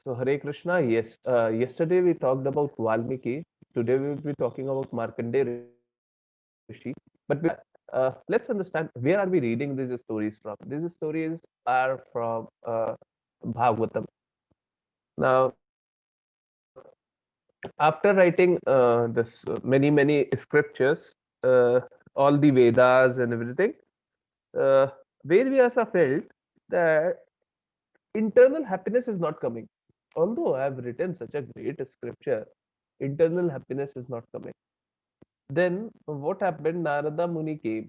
So Hare Krishna, yes. Yesterday we talked about Valmiki. Today we will be talking about Markandeya Rishi. But before that, let's understand where are we reading these stories from. These stories are from Bhagavatam. Now, after writing this many scriptures, uh, all the Vedas and everything, uh, Vedvyasa felt that internal happiness is not coming. Although I have written such a great scripture, internal happiness is not coming. Then what happened? Narada Muni came,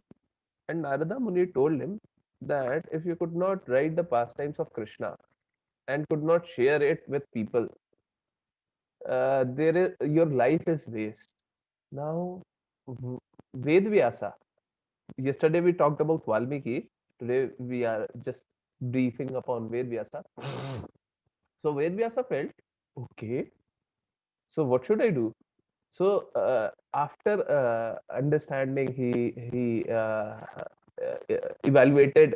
and Narada Muni told him that if you could not write the pastimes of Krishna and could not share it with people, there is your life is waste. Now, V- Vedvyasa. Yesterday we talked about Valmiki. Today we are just briefing upon Vedvyasa. So Vedvyasa felt, okay, so what should I do? So after understanding, evaluated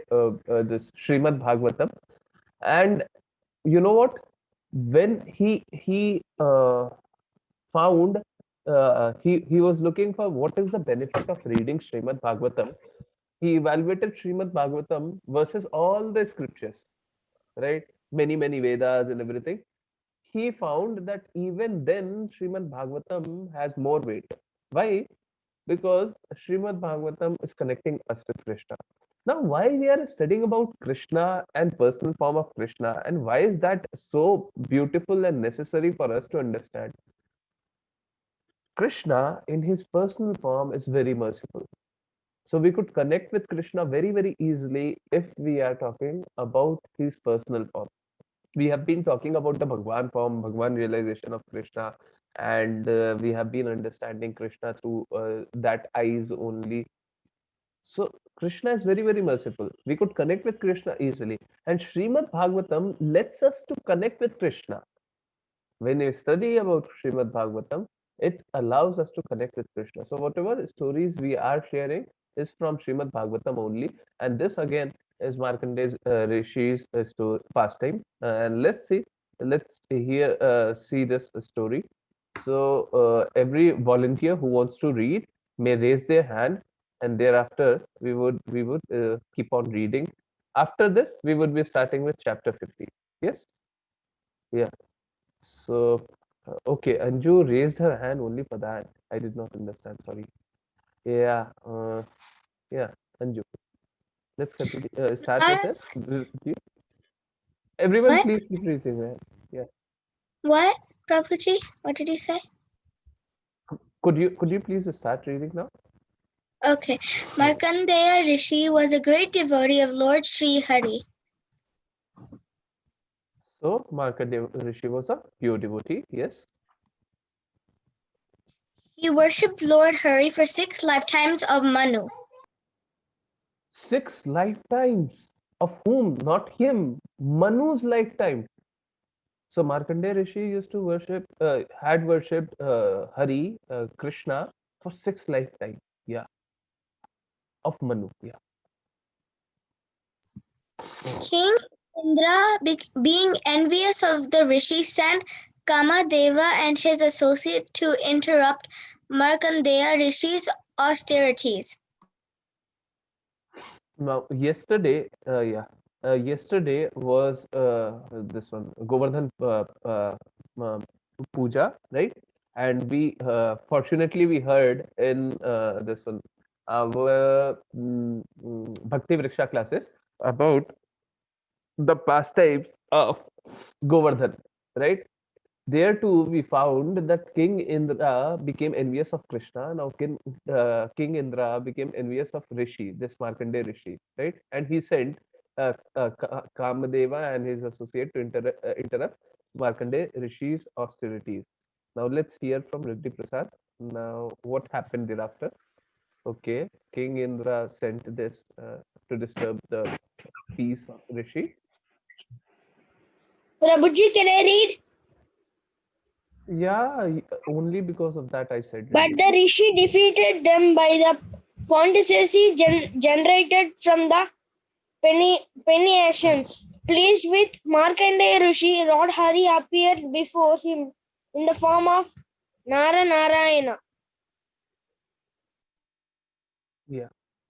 this Srimad Bhagavatam, and you know what? When he found he was looking for what is the benefit of reading Srimad Bhagavatam. He evaluated Srimad Bhagavatam versus all the scriptures, right? Many Vedas and everything. He found that even then Srimad Bhagavatam has more weight. Why? Because Srimad Bhagavatam is connecting us with Krishna. Now, why we are studying about Krishna and personal form of Krishna, and why is that so beautiful and necessary for us to understand? Krishna, in his personal form, is very merciful. So we could connect with Krishna very easily if we are talking about his personal form. We have been talking about the Bhagwan form, Bhagwan realization of Krishna, and we have been understanding Krishna through that eyes only. So Krishna is very merciful. We could connect with Krishna easily, and Srimad Bhagavatam lets us to connect with Krishna. When you study about Srimad Bhagavatam, it allows us to connect with Krishna. So whatever stories we are sharing is from Srimad Bhagavatam only, and this again is Markandeya Rishi's pastime. And let's hear see this story. So every volunteer who wants to read may raise their hand, and thereafter we would keep on reading. After this, we would be starting with chapter 50. Yes, yeah. So, okay, Anju raised her hand only for that. I did not understand. Sorry. Yeah, yeah, Anju. Let's continue. Start with What? it. Everyone, What? please keep raising their hand. Yeah. What? Prabhuji? What did you say? Could you please start reading now? Okay. Markandeya Rishi was a great devotee of Lord Sri Hari. So, Markandeya Rishi was a pure devotee. Yes. He worshipped Lord Hari for 6 lifetimes of Manu. 6 lifetimes. Of whom? Not him. Manu's lifetime. So Markandeya Rishi used to had worshipped Hari, Krishna for 6 lifetimes. Yeah, of Manu. Yeah. King Indra, being envious of the Rishi, sent Kamadeva and his associate to interrupt Markandeya Rishi's austerities. Now, yesterday was this one Govardhan puja, right? And we fortunately we heard in this one our Bhakti Vriksha classes about the pastimes of Govardhan, right? There too, we found that King Indra became envious of Krishna. Now, King Indra became envious of Rishi, this Markandeya Rishi, right? And he sent Kamadeva and his associate to interrupt Markandeya Rishi's austerities. Now, let's hear from Riddhi Prasad. Now, what happened thereafter? Okay, King Indra sent this to disturb the peace of Rishi. Prabhuji, can I read? Yeah, only because of that I said But Riddhi. the Rishi defeated them by the Pontificacy generated from the Penny Asians. Pleased with Markandeya Rishi, Lord Hari appeared before him in the form of Nara Narayana. Yeah.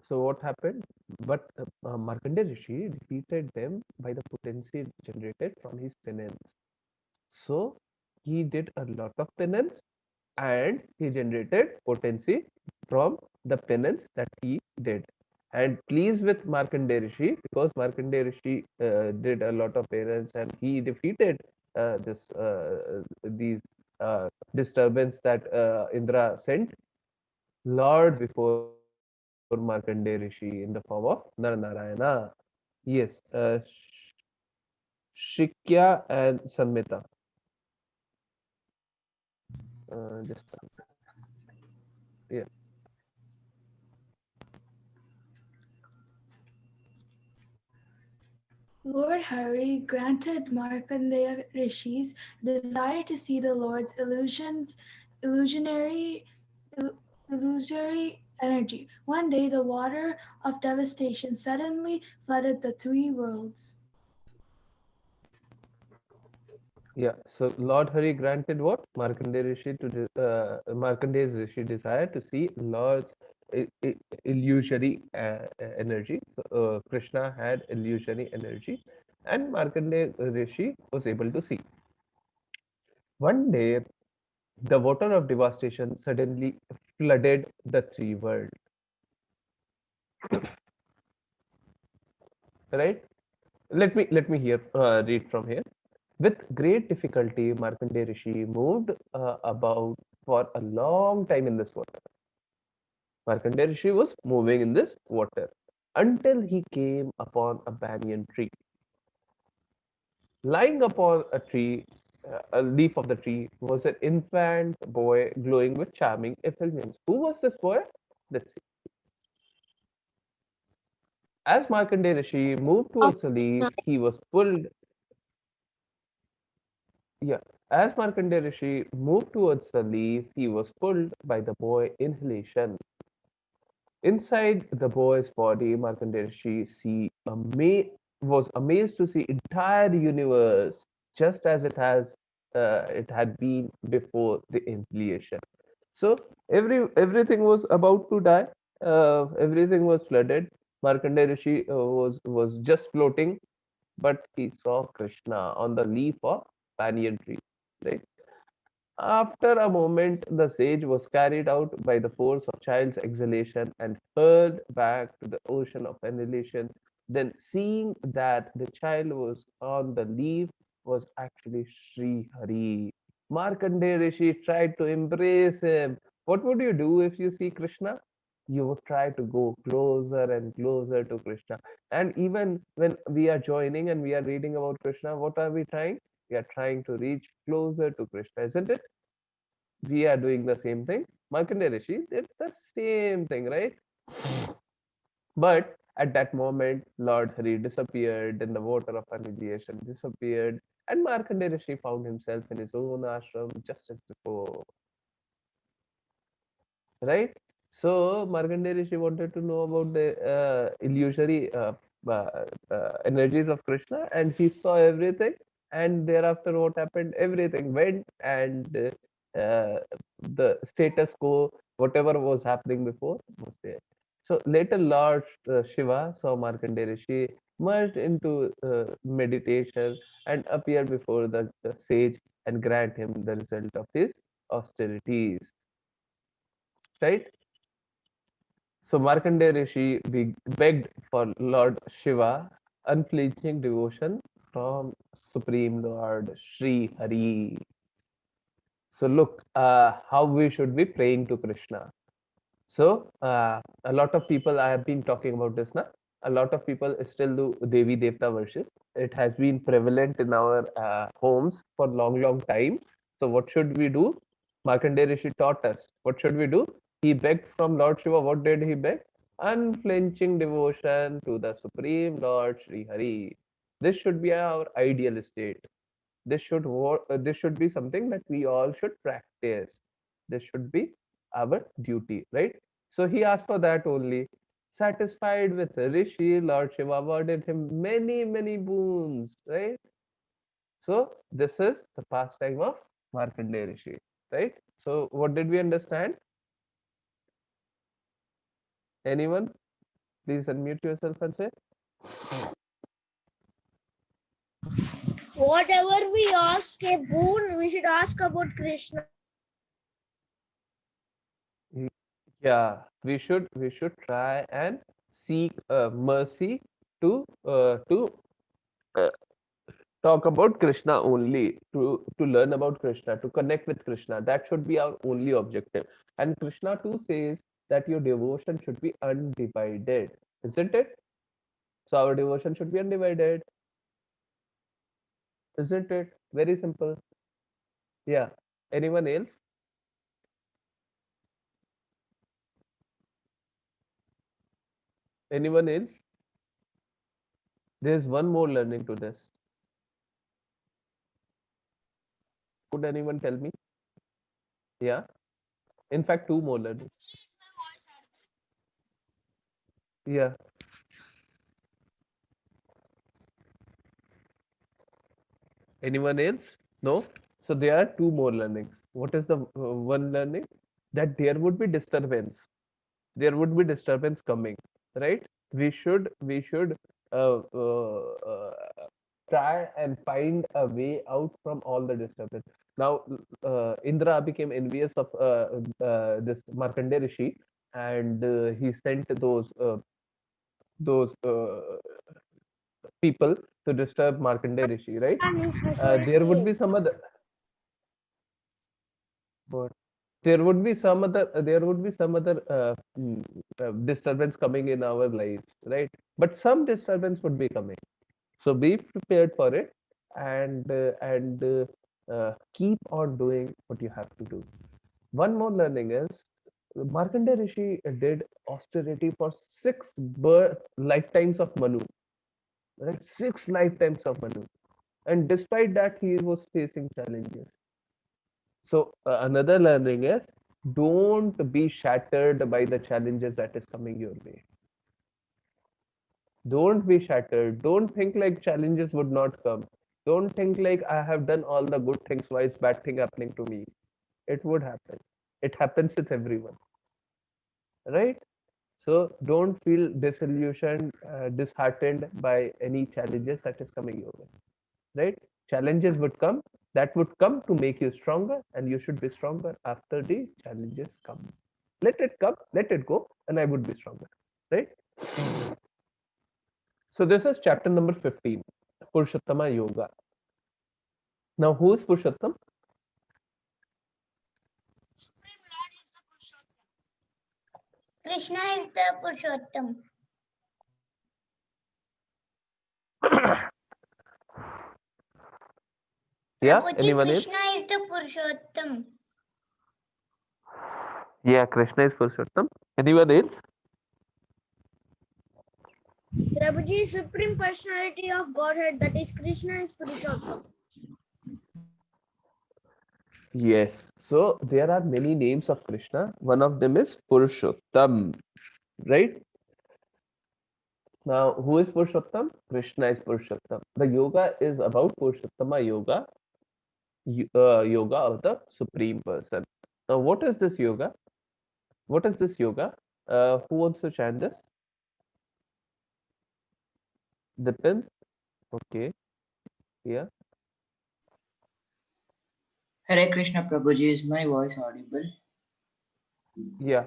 So what happened? But Markandeya Rishi defeated them by the potency generated from his penance. So he did a lot of penance and he generated potency from the penance that he did. And pleased with Markandeya Rishi, because Markandeya Rishi did a lot of penance and he defeated these disturbance that Indra sent, Lord before Markandeya Rishi in the form of Naranarayana. Yes, Shikya and Sanmita. Just yeah. Lord Hari granted Markandeya Rishi's desire to see the Lord's illusionary, illusory energy. One day, the water of devastation suddenly flooded the three worlds. Yeah, so Lord Hari granted what? Markandeya's Rishi desire to see Lord's illusory energy. So, Krishna had illusory energy, and Markandeya Rishi was able to see. One day, the water of devastation suddenly flooded the three worlds. Right? Let me here read from here. With great difficulty, Markandeya Rishi moved about for a long time in this water. Markandeya Rishi was moving in this water until he came upon a banyan tree. Lying upon a leaf of the tree, was an infant boy glowing with charming effulgence. Who was this boy? Let's see. As Markandeya Rishi moved towards the leaf, he was pulled. Yeah. As Markandeya Rishi moved towards the leaf, he was pulled by the boy inhalation. Inside the boy's body, Markandeya Rishi was amazed to see entire universe just as it had been before the inhalation. So everything was about to die. Everything was flooded. Markandeya Rishi was just floating, but he saw Krishna on the leaf of banyan tree. Right. After a moment, the sage was carried out by the force of child's exhalation and hurled back to the ocean of annihilation. Then, seeing that the child was on the leaf, was actually Sri Hari. Markandeya Rishi tried to embrace him. What would you do if you see Krishna? You would try to go closer and closer to Krishna. And even when we are joining and we are reading about Krishna, what are we trying? We are trying to reach closer to Krishna, isn't it? We are doing the same thing. Markandeya Rishi did the same thing, right? But at that moment, Lord Hari disappeared, and the water of annihilation disappeared, and Markandeya Rishi found himself in his own ashram just as before, right? So Markandeya Rishi wanted to know about the illusory energies of Krishna, and he saw everything. And thereafter, what happened? Everything went, and the status quo, whatever was happening before, was there. So later, Lord Shiva saw Markandeya Rishi merged into meditation and appeared before the sage and grant him the result of his austerities. Right? So Markandeya Rishi begged for Lord Shiva unflinching devotion from Supreme Lord Sri Hari. So look, how we should be praying to Krishna. So a lot of people, I have been talking about this now. A lot of people still do Devi Devta worship. It has been prevalent in our homes for long time. So what should we do? Markandeya Rishi taught us. What should we do? He begged from Lord Shiva. What did he beg? Unflinching devotion to the Supreme Lord Sri Hari. This should be our ideal state. This should be something that we all should practice. This should be our duty, right? So he asked for that only. Satisfied with Rishi, Lord Shiva awarded him many boons, right? So this is the pastime of Markandeya Rishi, right? So what did we understand? Anyone? Please unmute yourself and say. Whatever we ask a boon, we should ask about Krishna. Yeah, we should try and seek mercy to uh, talk about Krishna only, to learn about Krishna, to connect with Krishna. That should be our only objective. And Krishna too says that your devotion should be undivided, isn't it? So our devotion should be undivided, isn't it? Very simple. Yeah. Anyone else? Anyone else? There's one more learning to this. Could anyone tell me? Yeah. In fact, two more learnings. Yeah. Anyone else? No? So there are two more learnings. What is the one learning? That there would be disturbance. There would be disturbance coming, right? We should uh, uh, uh, try and find a way out from all the disturbance. Now, Indra became envious of this Markandeya Rishi, and he sent those people to disturb Markandeya Rishi, right? And his There would be some associates. other. But there would be some other disturbance coming in our lives, right? But some disturbance would be coming, so be prepared for it, and keep on doing what you have to do. One more learning is Markandeya Rishi did austerity for six birth lifetimes of Manu, right? Six lifetimes of Manu, and despite that he was facing challenges. So another learning is don't be shattered by the challenges that is coming your way. Don't be shattered. Don't think like challenges would not come. Don't think like I have done all the good things. Why is bad thing happening to me? It would happen. It happens with everyone, right? So don't feel disillusioned, disheartened by any challenges that is coming your way, right? Challenges would come, that would come to make you stronger, and you should be stronger after the challenges come. Let it come, let it go, and I would be stronger, right? So this is chapter number 15, Purushottama Yoga. Now who is Purushottam? Krishna is the Purushottam. Yeah, Prabhuji, anyone else? Krishna is the Purushottam. Yeah, Krishna is Purushottam. Anyone else? Prabhuji is Supreme Personality of Godhead, that is Krishna is Purushottam. Yes. So there are many names of Krishna. One of them is Purushottam, right? Now, who is Purushottam? Krishna is Purushottam. The yoga is about Purushottama Yoga, yoga of the Supreme Person. Now, what is this yoga? What is this yoga? Who wants to chant this? Dipin? Okay. Yeah. Hare Krishna Prabhuji, is my voice audible? Yeah.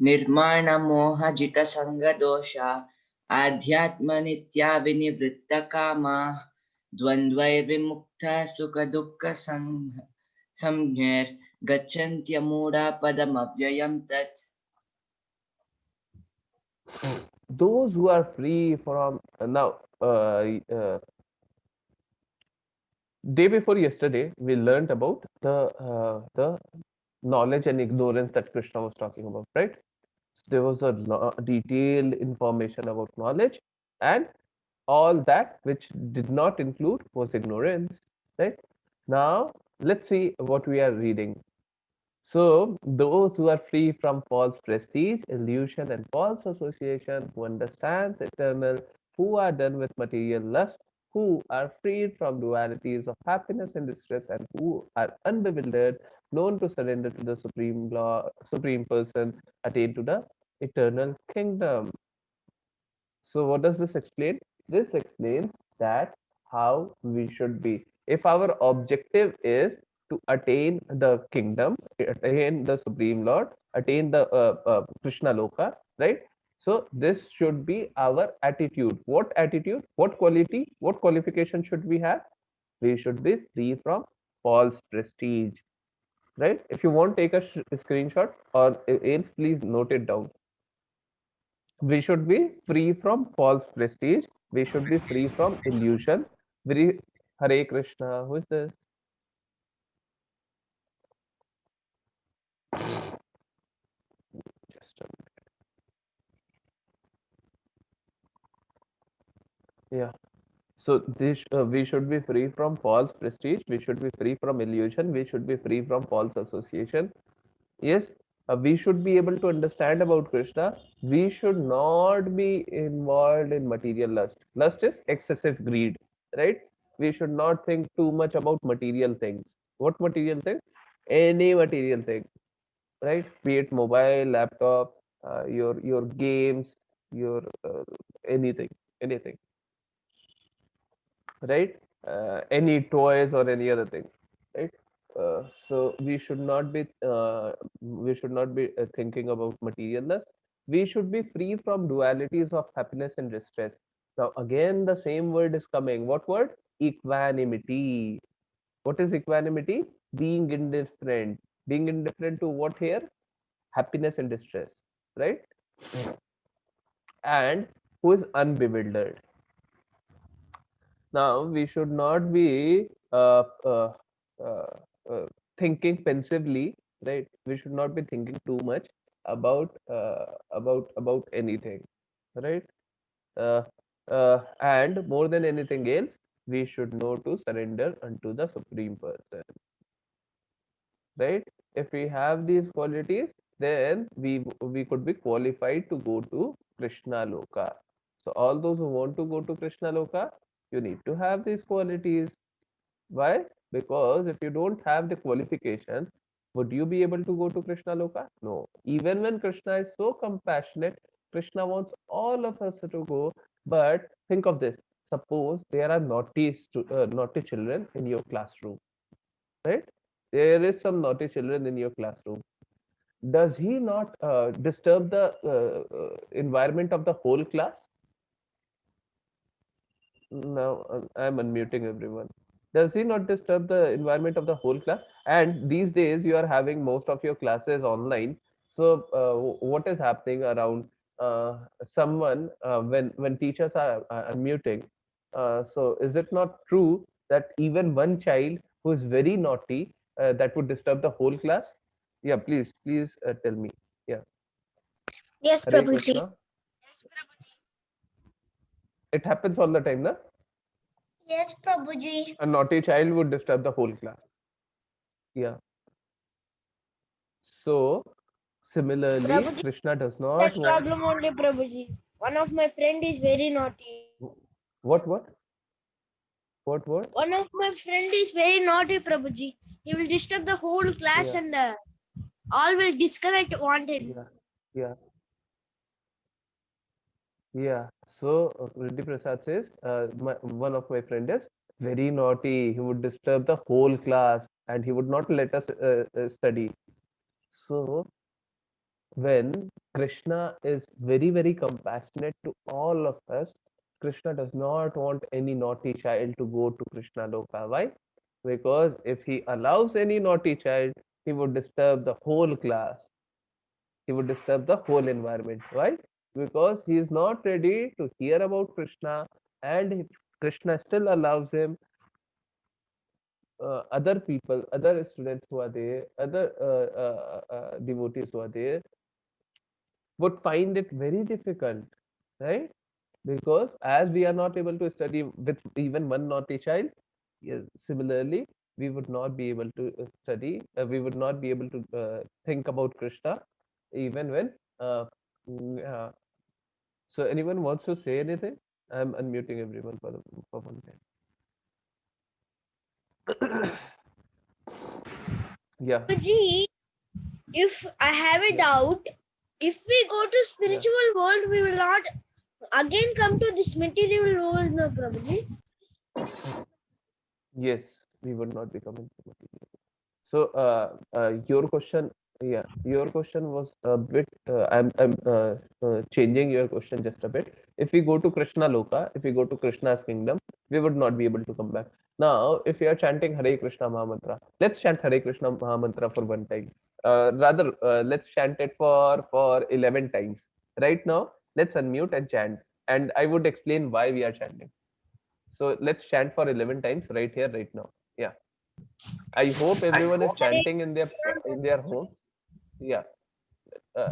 Nirmana moha jita sanga dosha adhyatma nitya vinivritta kama dvandvair vimukta sukha dukkha samjner gachantya muda padam avyayam tat. Those who are free from now, day before yesterday, we learned about the knowledge and ignorance that Krishna was talking about, right? So there was a detailed information about knowledge, and all that which did not include was ignorance, right? Now let's see what we are reading. So those who are free from false prestige, illusion, and false association, who understands eternal, who are done with material lust, who are freed from dualities of happiness and distress, and who are unbewildered, known to surrender to the supreme law, supreme person, attain to the eternal kingdom. So what does this explain? This explains that how we should be. If our objective is to attain the kingdom, attain the Supreme Lord, attain the Krishna Loka, right? So this should be our attitude. What attitude? What quality? What qualification should we have? We should be free from false prestige, right? If you want, take a screenshot or else please note it down. We should be free from false prestige. We should be free from illusion. Very Hare Krishna. Who is this? Just a minute. Yeah. So this we should be free from false prestige. We should be free from illusion. We should be free from false association. Yes, we should be able to understand about Krishna. We should not be involved in material lust. Lust is excessive greed, right? We should not think too much about material things. What material thing? Any material thing, right? Be it mobile, laptop, your games, your anything, anything, right? Any toys or any other thing, right? So we should not be thinking about materialness. We should be free from dualities of happiness and distress. Now again, the same word is coming. What word? Equanimity. What is equanimity? Being indifferent. Being indifferent to what here? Happiness and distress, right? And who is unbewildered. Now, we should not be uh, uh, thinking pensively, right? We should not be thinking too much about anything, right? Uh, and more than anything else, we should know to surrender unto the Supreme Person, right? If we have these qualities, then we could be qualified to go to Krishna Loka. So all those who want to go to Krishna Loka, you need to have these qualities. Why? Because if you don't have the qualifications, would you be able to go to Krishna Loka? No. Even when Krishna is so compassionate, Krishna wants all of us to go. But think of this. Suppose there are naughty children in your classroom, right? There is some naughty children in your classroom. Does he not disturb the environment of the whole class? Now I'm unmuting everyone. Does he not disturb the environment of the whole class? And these days you are having most of your classes online. So what is happening around someone when teachers are unmuting? So is it not true that even one child who is very naughty that would disturb the whole class? Yeah, please tell me. Yeah, Yes, Hare Prabhuji. Krishna. It happens all the time, na? Yes, Prabhuji. A naughty child would disturb the whole class. Yeah. So similarly, Prabhuji, Krishna does that not want problem only, Prabhuji. One of my friend is very naughty. what what what? One of my friend is very naughty, Prabhuji. He will disturb the whole class Yeah, and all will disconnect wanted. yeah, yeah, yeah. So Riddhi Prasad says, one of my friend is very naughty. He would disturb the whole class and he would not let us study. So when Krishna is very compassionate to all of us, Krishna does not want any naughty child to go to Krishna Loka. Why? Because if he allows any naughty child, he would disturb the whole class. He would disturb the whole environment. Why? Because he is not ready to hear about Krishna, and if Krishna still allows him, other people, other students who are there, other devotees who are there, would find it very difficult, right? Because as we are not able to study with even one naughty child, yes, similarly, we would not be able to study, we would not be able to think about Krishna even when. Yeah. So anyone wants to say anything? I'm unmuting everyone for one time. Yeah. Prabhuji, if I have a doubt, if we go to spiritual world, we will not again come to this material world, no, Prabhuji. Yes, we would not be coming to material. So, your question, yeah, your question was a bit. I'm changing your question just a bit. If we go to Krishna Loka, if we go to Krishna's kingdom, we would not be able to come back. Now, if we are chanting Hare Krishna Mahamantra, let's chant Hare Krishna Mahamantra for one time. Rather, let's chant it for 11 times. Right now, let's unmute and chant. And I would explain why we are chanting. So let's chant for 11 times right here, right now. Yeah. I hope everyone is chanting in their homes. Yeah,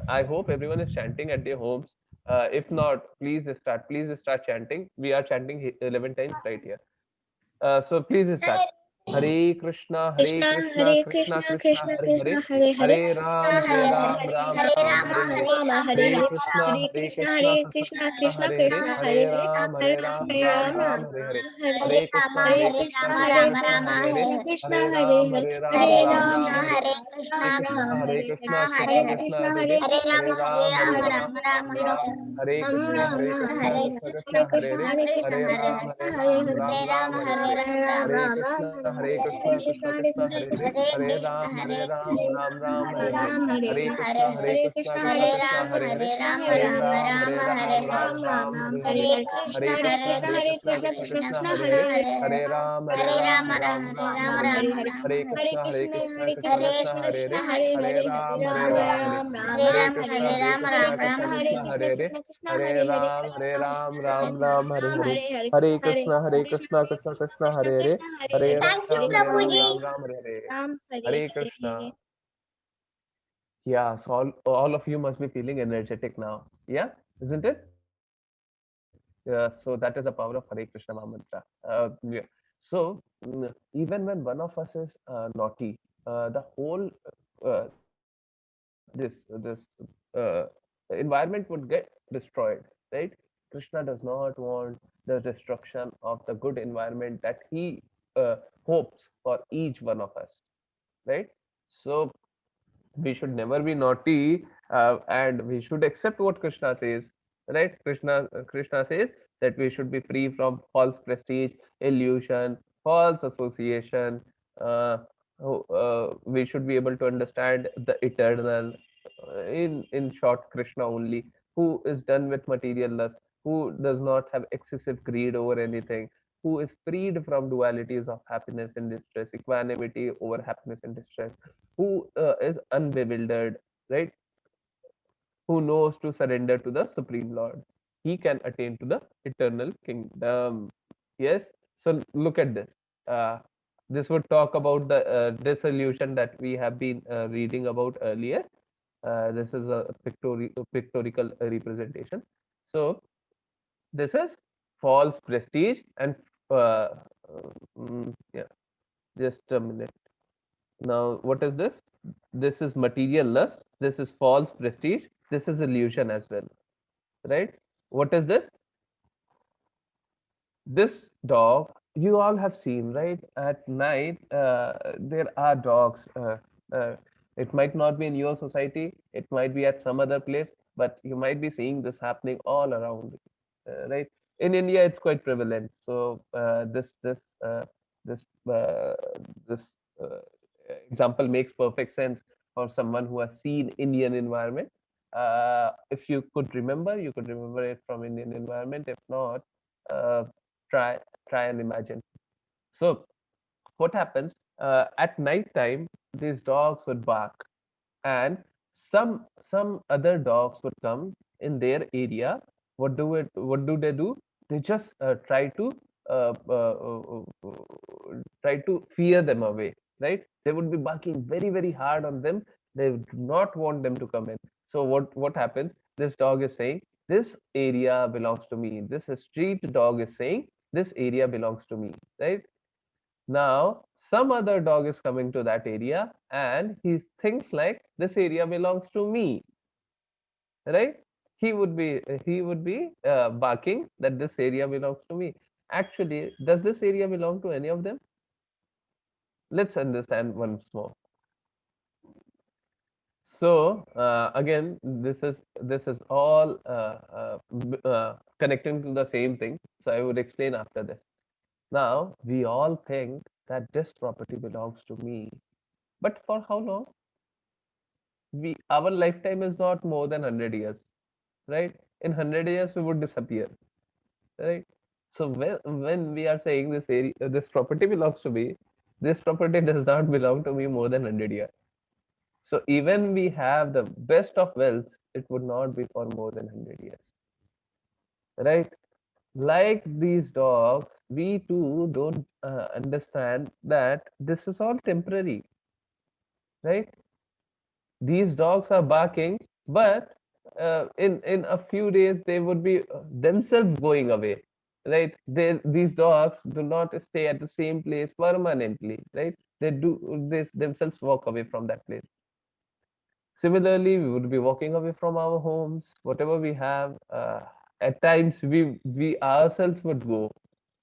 I hope everyone is chanting at their homes. If not, please start. Please start chanting. We are chanting 11 times right here. So please start. Hare Krishna, Hare Krishna, Krishna, Hare Krishna Krishna, Krishna, Krishna Hare Hare, Krishna, Hare Hare, Hare Ram, Ram Hare Ram, Ram, Ram Hare Ram, Rama, Hare Hare, Hare Rama, Hare Hare Hare, Krishna, Hare Hare Krishna, Krishna, Hare Krishna Krishna, Krishna, Krishna Hare Hare, Krishna, Hare Hare Hare, Ram, Hare Hare Ram, Hare Ram Rama, Ram, Hare Hare, Hare Hare, Hare Krishna, Hare Hare Krishna, Krishna, Krishna Hare Krishna, Krishna, Hare Hare, Krishna Krishna, Hare Hare Ram, Hare, Hare Ram, Hare Ram Rama, Ram, Hare Hare Hare. Krishna, Hare Ram Krishna, Hare Hare Hare, Krishna, Krishna Hare Krishna, Krishna, Hare Hare Hare, Krishna, Hare Ram, Hare Ram Ram, Ram, Ram Ram, Hare Krishna, Hare Krishna, Hare Krishna Hare Krishna, Hare Krishna, Hare, Hare Krishna, Hare Hare Ram, Krishna, Hare Hare Ram, Hare, Ram Ram, Hare Hare, Ram Hare Ram, Ram Krishna, Hare Hare Krishna, Krishna, Krishna Hare Krishna, Krishna, Hare Hare, Hare Ram, Hare Ram, Ram Ram, Hare Hare Hare, Ram, Hare Hare Krishna, Krishna, Hare Hare Krishna, Krishna, Krishna Hare Krishna, Ram, Hare Hare, Hare Ram, Hare Hare Ram, Hare, Hare Ram, Ram Ram Ram, Ram, Hare Hare Hare, Hare, Hare Hare Krishna, Krishna, Hare Hare Krishna, Krishna, Krishna Krishna Krishna, Krishna, Hare Hare Hare, Hare, Hare Ram, Hare Hare Ram, Rama, Ram Hare Ram, Rama, Hare Hare, Hare Hare, Hare Hare Krishna, Hare Krishna, Krishna, Hare Krishna Krishna, Krishna, Krishna Hare Krishna, Hare, Hare Hare Hare, Ram, Hare Ram Ram, Hare Ram, Ram Hare Ram, Krishna, Hare Hare Rama, Krishna, Ram Krishna Rama, Hare Krishna, Krishna, Hare Hare, Krishna Krishna, Hare Hare Hare, Ram, Hare Ram, Ram Ram Ram, Hare Ram, Hare, Hare Hare, Hare Hare Krishna, Hare Krishna, Krishna, Hare Krishna Krishna, Krishna, Krishna Hare Hare, Krishna, Hare Hare Hare, Ram, Thank you, Hare Hare Ram, Prabhuji. Ram Ram, Ram, Hare Hare, Ram, Hare Hare Hare. Krishna. Yeah, so all of you must be feeling energetic now. Yeah, isn't it? So that is the power of Hare Krishna Mahamantra. Yeah. So even when one of us is naughty, the whole this environment would get destroyed, right? Krishna does not want the destruction of the good environment that he hopes for each one of us, right? So we should never be naughty, and we should accept what Krishna says, right? Krishna says that we should be free from false prestige, illusion, false association. uh, we should be able to understand the eternal. In short, Krishna only, who is done with material lust, who does not have excessive greed over anything, who is freed from dualities of happiness and distress, equanimity over happiness and distress, who is unbewildered, right? Who knows to surrender to the Supreme Lord. He can attain to the eternal kingdom. Yes. So look at this. Uh, this would talk about the dissolution that we have been reading about earlier. This is a pictorial representation. So this is false prestige and yeah. Just a minute. Now, what is this? This is material lust. This is false prestige. This is illusion as well, right? What is this? This dog, you all have seen, right? At night, there are dogs. Uh, it might not be in your society, it might be at some other place, but you might be seeing this happening all around, right? In India, it's quite prevalent. So this uh, this uh, example makes perfect sense for someone who has seen Indian environment. If you could remember it from Indian environment. If not, uh, try try and imagine. So what happens at night time? These dogs would bark, and some other dogs would come in their area. What do they do? They just try to fear them away, right? They would be barking very very hard on them. They do not want them to come in. So what happens? This dog is saying, this area belongs to me. This street dog is saying, this area belongs to me, right? Now, some other dog is coming to that area and he thinks like this area belongs to me, right? He would be barking that this area belongs to me. Actually, does this area belong to any of them? Let's understand once more. So again, this is all connecting to the same thing. So I would explain after this. Now we all think that this property belongs to me, but for how long? Our lifetime is not more than 100 years, right? In 100 years we would disappear, right? So when we are saying this area, this property belongs to me, this property does not belong to me more than 100 years. So even we have the best of wealth, it would not be for more than 100 years, right? Like these dogs, we too don't understand that this is all temporary, right? These dogs are barking, but in a few days they would be themselves going away, right? These dogs do not stay at the same place permanently, right? They do this themselves walk away from that place. Similarly, we would be walking away from our homes, whatever we have. At times, we ourselves would go,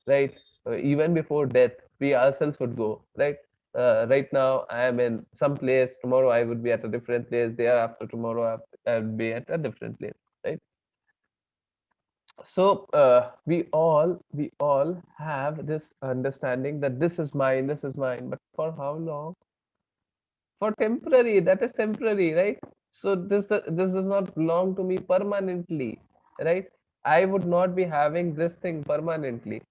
right? Even before death, we ourselves would go, right? Right now, I am in some place. Tomorrow, I would be at a different place. Day after tomorrow, I would be at a different place, right? So we all have this understanding that this is mine, this is mine. But for how long? For temporary, that is temporary, right? So this does not belong to me permanently, right? I would not be having this thing permanently,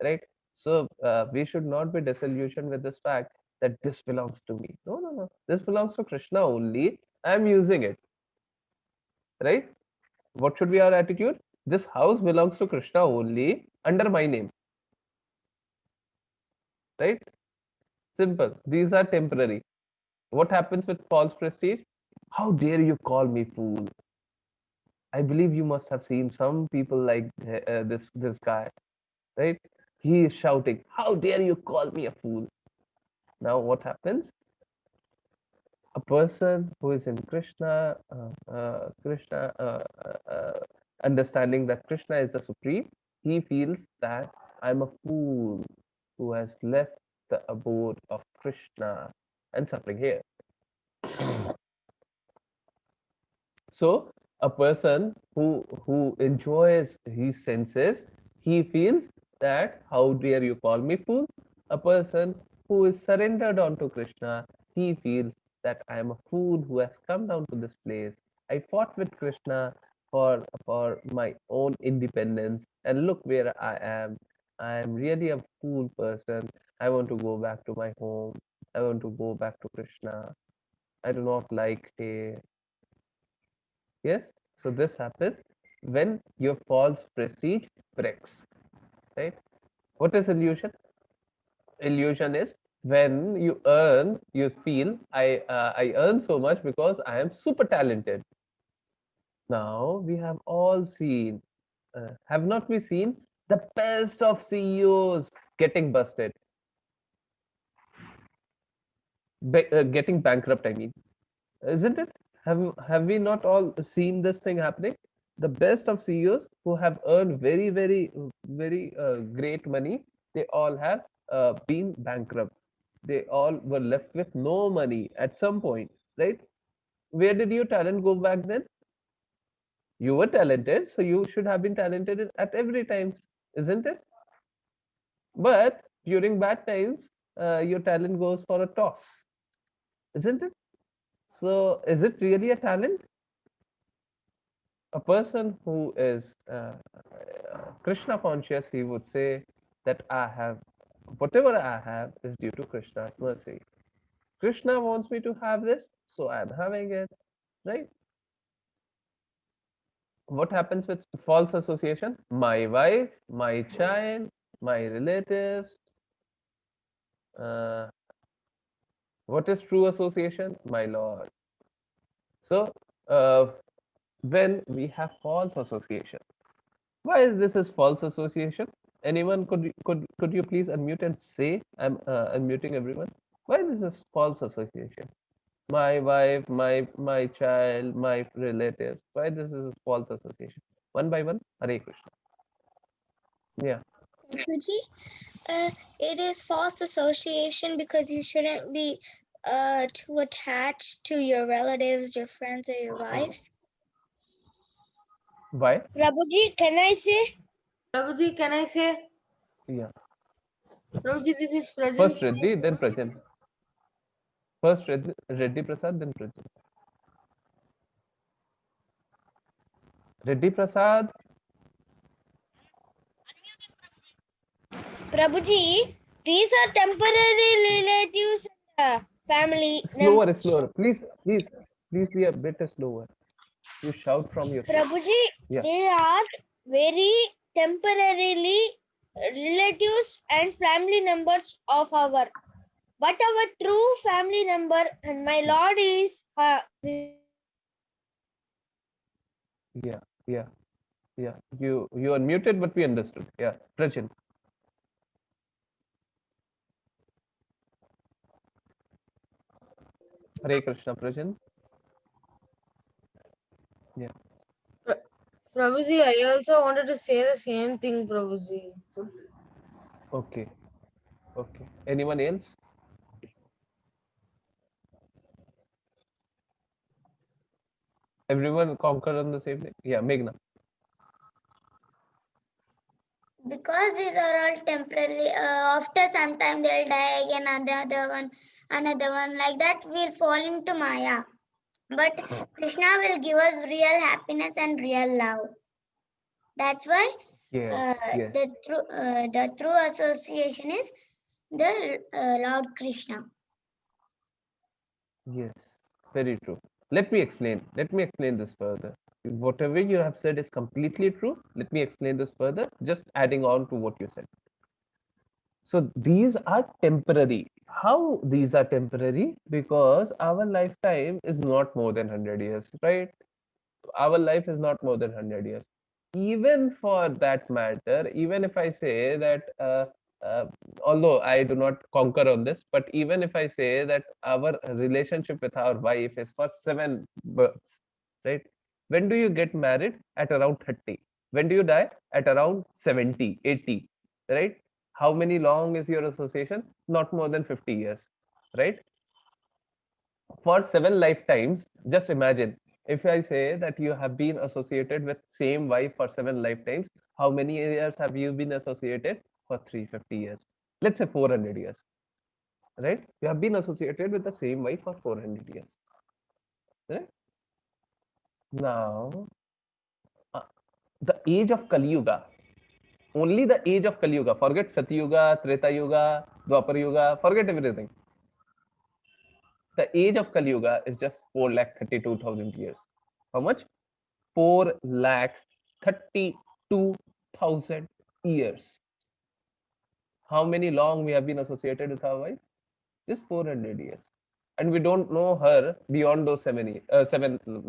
right? So we should not be disillusioned with this fact that this belongs to me. No, no, no, this belongs to Krishna only. I am using it, right? What should be our attitude? This house belongs to Krishna only under my name, right? Simple. These are temporary. What happens with false prestige? How dare you call me fool? I believe you must have seen some people like this guy, right? He is shouting, "How dare you call me a fool?" Now, what happens? A person who is in Krishna, understanding that Krishna is the supreme, he feels that I'm a fool who has left the abode of Krishna and suffering here. So a person who enjoys his senses, he feels that how dare you call me fool? A person who is surrendered onto Krishna, he feels that I am a fool who has come down to this place. I fought with Krishna for my own independence, and look where I am. I am really a fool person. I want to go back to my home. I want to go back to Krishna. I do not like here. Yes, so this happens when your false prestige breaks, right? What is illusion? Illusion is when you earn, you feel I earn so much because I am super talented. Now we have all seen, have not we seen the best of CEOs getting busted, getting bankrupt? I mean, isn't it? Have we not all seen this thing happening? The best of CEOs who have earned very great money, they all have been bankrupt. They all were left with no money at some point, right? Where did your talent go back then? You were talented, so you should have been talented at every time, isn't it? But during bad times, your talent goes for a toss, isn't it? So is it really a talent? A person who is Krishna conscious, he would say that whatever I have is due to Krishna's mercy. Krishna wants me to have this, so I'm having it, right? What happens with false association? My wife, my child, my relatives. Uh, what is true association? My Lord. So, when we have false association, why is this as false association? Anyone could could you please unmute and say, I'm unmuting everyone. Why this is false association? My wife, my child, my relatives. Why this is a false association? One by one. Hare Krishna. Yeah. Prabhuji, it is false association because you shouldn't be too attached to your relatives, your friends, or your wives. Why? Prabhuji, can I say? Prabhuji, can I say? Yeah. Prabhuji, this is present. First Reddy, then Prajan. First Reddy Prasad, then Prajan. Reddy Prasad. Prabhuji, these are temporary relatives and family Slower, members. slower. Please be a bit slower. You shout from your. Prabhuji, Yeah. they are very temporarily relatives and family members of our. But our true family member and my Lord is Yeah. You are muted, but we understood. Yeah. Prajan. Hare Krishna, Prajan. Prabhuji, I also wanted to say the same thing, Prabhuji. Okay. Anyone else? Everyone conquer on the same thing. Yeah, Meghna. Because these are all temporarily, after some time they'll die again, another one, like that we'll fall into Maya. But Krishna will give us real happiness and real love. That's why Yes. the true association is the Lord Krishna. Yes. Very true. Let me explain this further. Whatever you have said is completely true. Let me explain this further, just adding on to what you said. So these are temporary. How these are temporary? Because our lifetime is not more than 100 years, right? Our life is not more than 100 years. Even for that matter, even if I say that, although I do not conquer on this, but even if I say that our relationship with our wife is for 7 births, right? When do you get married? At around 30. When do you die? At around 70, 80, right? How many long is your association? Not more than 50 years, right? For 7 lifetimes, just imagine, if I say that you have been associated with same wife for 7 lifetimes, how many years have you been associated? For 350 years. Let's say 400 years, right? You have been associated with the same wife for 400 years, right? Now, the age of Kali Yuga, only the age of Kali Yuga, forget Satyuga, Treta Yuga, Dwapar Yuga, forget everything. The age of Kali Yuga is just 4,32,000 years. How much? 4,32,000 years. How many long we have been associated with our wife? Just 400 years. And we don't know her beyond those 7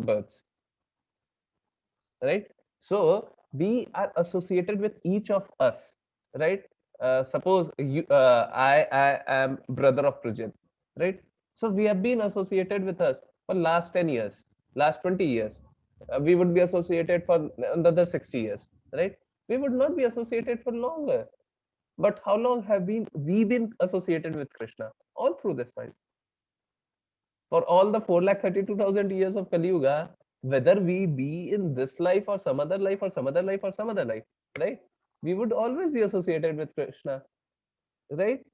births. Right? So we are associated with each of us, right? Suppose I am brother of Prajan, right? So we have been associated with us for last 10 years, last 20 years. We would be associated for another 60 years, right? We would not be associated for longer. But how long have we been associated with Krishna? All through this time. For all the 4,32,000 years of Kali Yuga, whether we be in this life or some other life or some other life or some other life, right? We would always be associated with Krishna, right?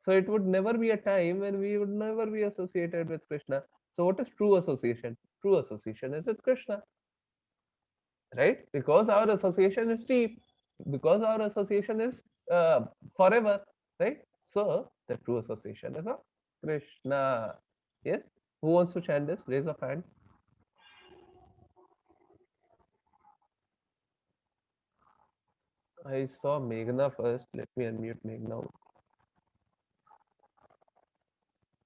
So it would never be a time when we would never be associated with Krishna. So what is true association? True association is with Krishna, right? Because our association is deep, because our association is forever, right? So the true association is of Krishna. Yes. Who wants to chant this? Raise a hand. I saw Meghna first. Let me unmute Meghna.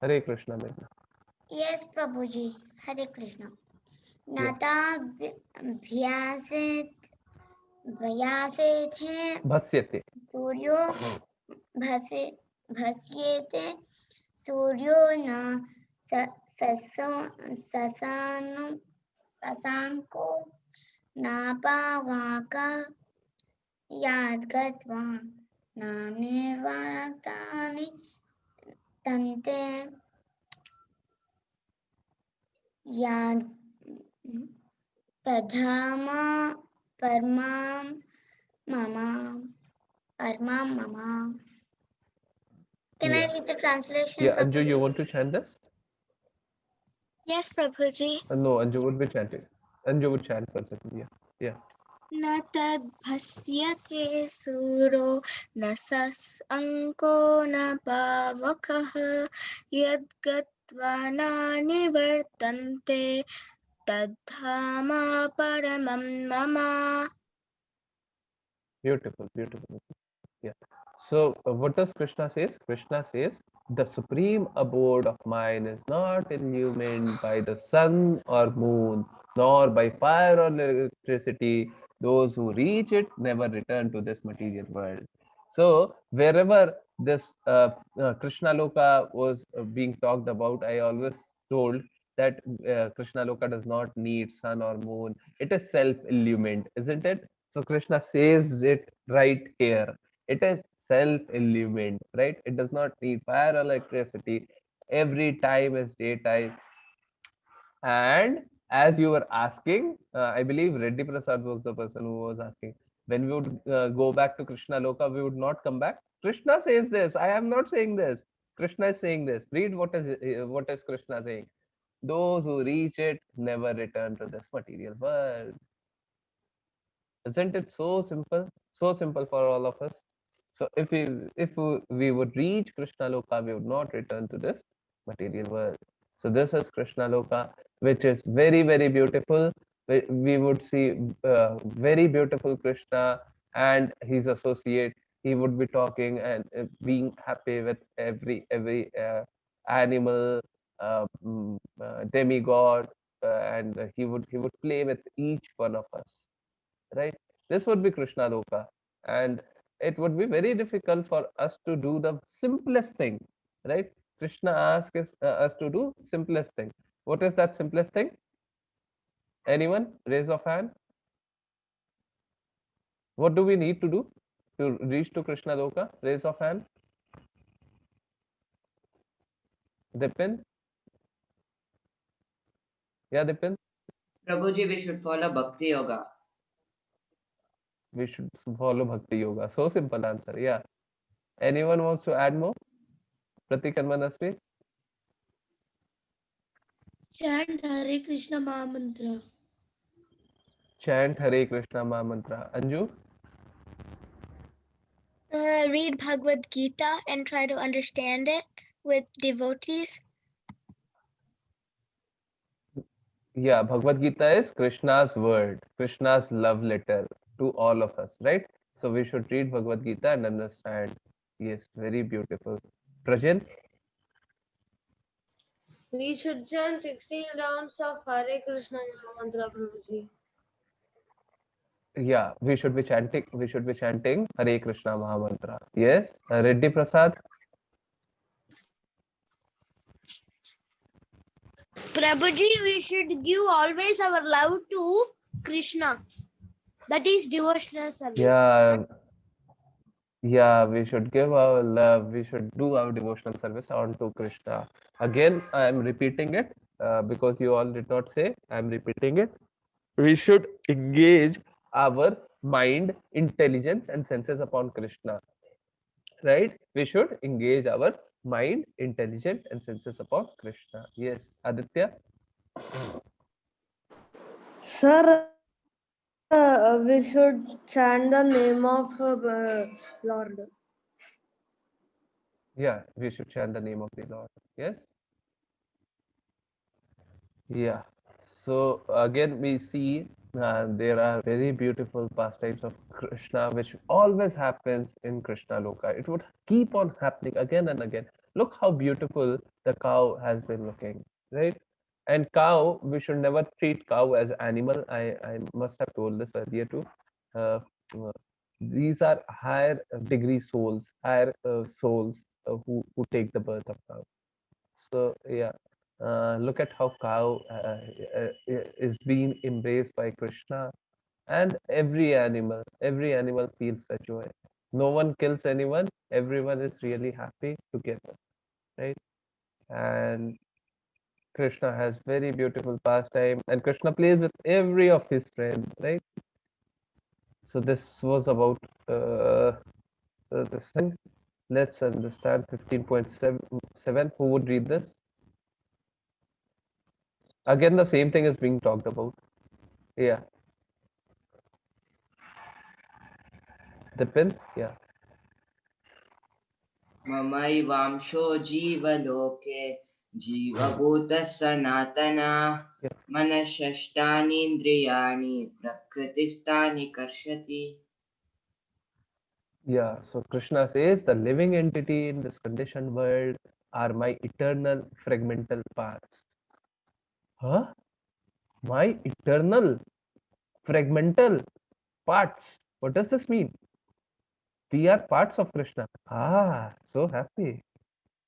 Hare Krishna, Meghna. Yes, Prabhuji. Hare Krishna. Nata भ्यासे थे Bhasyate. सूर्यो भस्येते सूर्यो न शशाङ्को नापावाकः याद्गत्वा नानिर्वातानि तन्ते याद् तधामा परमां मम. Can I Yeah. read the translation? Yeah, Anju, Prabhuji? you want to chant this? Yes, Prabhuji. No, Anju would be chanting. Anju would chant for a second. Yeah. Yeah. न तद्भस्यते सूरो न शशाङ्को न पावकः यद्गत्वा नानिवर्तन्ते तद्धामा परमं मम. Beautiful, beautiful. Yeah. So, what does Krishna says? Krishna says, the supreme abode of mine is not illumined by the sun or moon, nor by fire or electricity. Those who reach it never return to this material world. So, wherever this Krishna Loka was being talked about, I always told that Krishna Loka does not need sun or moon. It is self-illumined, isn't it? So Krishna says it right here. It is self-illumined, right? It does not need fire or electricity. Every time is daytime. And as you were asking, I believe Reddy Prasad was the person who was asking, when we would go back to Krishna Loka, we would not come back. Krishna says this. I am not saying this. Krishna is saying this. Read what is Krishna saying. Those who reach it never return to this material world. Isn't it so simple? So simple for all of us. So if we would reach Krishna Loka, we would not return to this material world. So this is Krishna Loka, which is very, very beautiful. We would see very beautiful Krishna and his associate. He would be talking and being happy with every animal, demigod, and he would play with each one of us, right? This would be Krishna Loka, and it would be very difficult for us to do the simplest thing, right? Krishna asks us to do simplest thing. What is that simplest thing? Anyone? Raise of hand. What do we need to do to reach to Krishna Loka? Raise of hand. Dipin? Yeah, Dipin? Prabhuji, we should follow Bhakti Yoga. We should follow Bhakti Yoga. So simple answer. Yeah. Anyone wants to add more? Pratik and Manasvi? Chant Hare Krishna Mahamantra. Chant Hare Krishna Maha Mantra. Anju? Read Bhagavad Gita and try to understand it with devotees. Yeah, Bhagavad Gita is Krishna's word, Krishna's love letter to all of us, right? So we should read Bhagavad Gita and understand. Yes, very beautiful. Prajan? We should chant 16 rounds of Hare Krishna Mantra, Prabhuji. Yeah, we should be chanting Hare Krishna Maha Mantra. Yes, Reddy Prasad? Prabhuji, we should give always our love to Krishna. That is devotional service. Yeah, we should give our love, we should do our devotional service on to Krishna. Again, I am repeating it because you all did not say, I am repeating it. We should engage our mind, intelligence, and senses upon Krishna. Right? We should engage our mind, intelligence, and senses upon Krishna. Yes, Aditya? Sir, we should chant the name of Lord. Yeah, we should chant the name of the Lord. Yes? Yeah. So again, we see there are very beautiful pastimes of Krishna, which always happens in Krishna Loka. It would keep on happening again and again. Look how beautiful the cow has been looking, right? And cow, we should never treat cow as animal. I must have told this earlier too. Uh, These are higher degree souls, higher souls who take the birth of cow. So yeah, look at how cow is being embraced by Krishna, and every animal feels the joy. No one kills anyone. Everyone is really happy together, right? And Krishna has very beautiful pastime, and Krishna plays with every of his friends, right? So this was about this thing. Let's understand 15.7. Who would read this? Again, the same thing is being talked about. Yeah, Dipin. Yeah. ममैवांशो जीवलोके जीवभूतः सनातनः Yeah. मनःषष्ठानीन्द्रियाणि प्रकृतिस्थानि कर्षति. Yeah, so Krishna says the living entity in this conditioned world are my eternal fragmental parts. Huh? My eternal fragmental parts. What does this mean? We are parts of Krishna. Ah, so happy.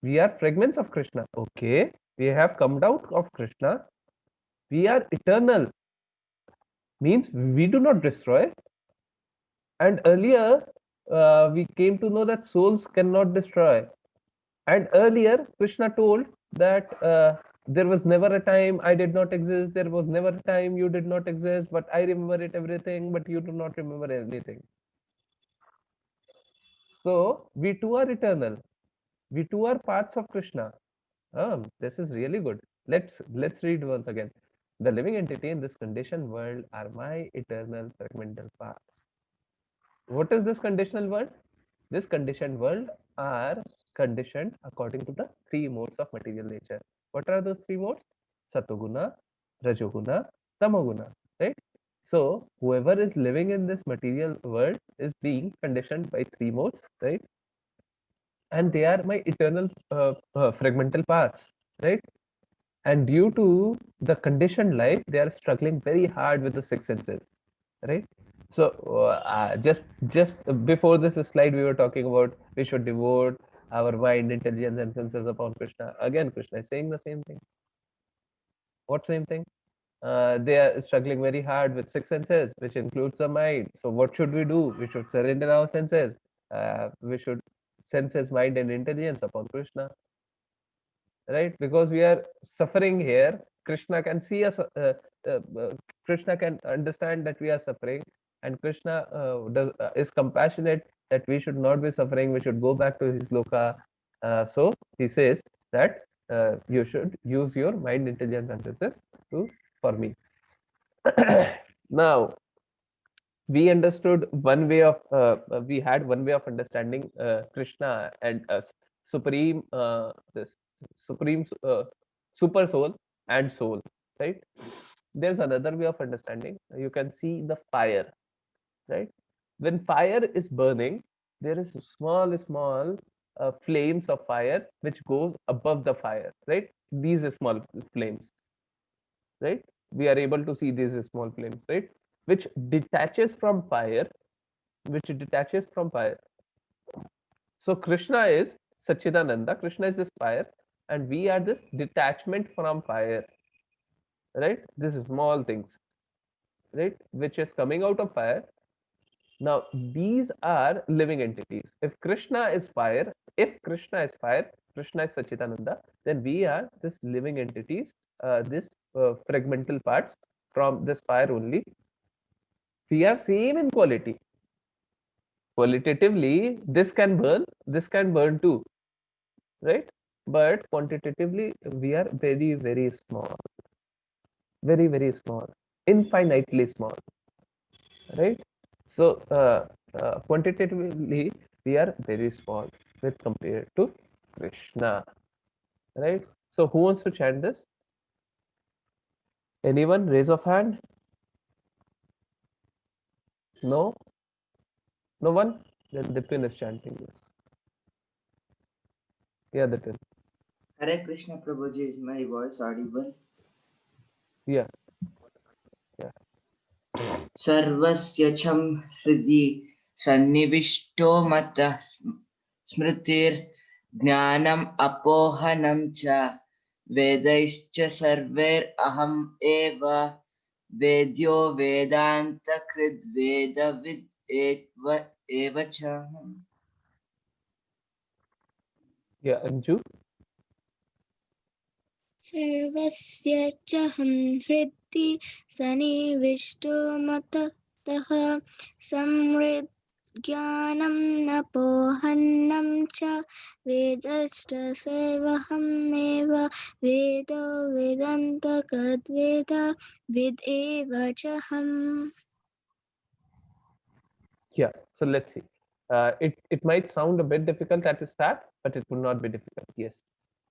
We are fragments of Krishna. Okay, we have come out of Krishna. We are eternal. Means we do not destroy. And earlier, we came to know that souls cannot destroy. And earlier, Krishna told that there was never a time I did not exist. There was never a time you did not exist. But I remember it everything. But you do not remember anything. So we too are eternal. We too are parts of Krishna. This is really good. Let's read once again. The living entity in this conditioned world are my eternal fragmental parts. What is this conditional world? This conditioned world are conditioned according to the three modes of material nature. What are those three modes? Satoguna, Rajoguna, Tamoguna. Right? So whoever is living in this material world is being conditioned by three modes, right? And they are my eternal fragmental parts, right? And due to the conditioned life, they are struggling very hard with the six senses, right? So just before this slide, we were talking about we should devote our mind, intelligence, and senses upon Krishna. Again, Krishna is saying the same thing. What same thing? They are struggling very hard with six senses, which includes the mind. So what should we do? We should surrender our senses. We should senses, mind, and intelligence upon Krishna, right? Because we are suffering here. Krishna can see us. Krishna can understand that we are suffering, and Krishna is compassionate that we should not be suffering. We should go back to his loka. So he says that you should use your mind, intelligence, and senses to for me. Now we understood one way of we had one way of understanding Krishna and supreme this supreme super soul and soul, right? There's another way of understanding. You can see the fire, right? When fire is burning, there is small flames of fire which goes above the fire, right? These are small flames, right? We are able to see these small flames, right? Which detaches from fire, which detaches from fire. So Krishna is Sachidananda, Krishna is this fire, and we are this detachment from fire, right? This is small things, right? Which is coming out of fire. Now, these are living entities. If Krishna is fire, Krishna is Sachidananda, then we are this living entities, this fragmental parts from this fire only. We are same in quality. Qualitatively, this can burn too, right? But quantitatively, we are very small, very small, infinitely small, right? So quantitatively, we are very small with compared to Krishna, right? So who wants to chant this? Anyone? Raise of hand. No, no one. Then Dipin is chanting this. Yeah, Dipin. Hare Krishna Prabhuji, is my voice audible? Yeah, yeah. सर्वस्य छं हृदि सन्निविष्टो मतः स्मृतिर्ज्ञानम् अपोहनं च वेदैश्च सर्वैरहम् एव वेद्यो वेदान्तकृद्वेदविद् एव च Yeah, Anju. सर्वस्य च हं हृदि सन्निविष्टो मततः समृद्ज्ञानं नपोहन्नं च वेदश्च सर्वहमेव वेदो वेदान्तकृद्वेद विद् एव च हम्. Yeah, so let's see. It might sound a bit difficult at the start, but it would not be difficult. Yes.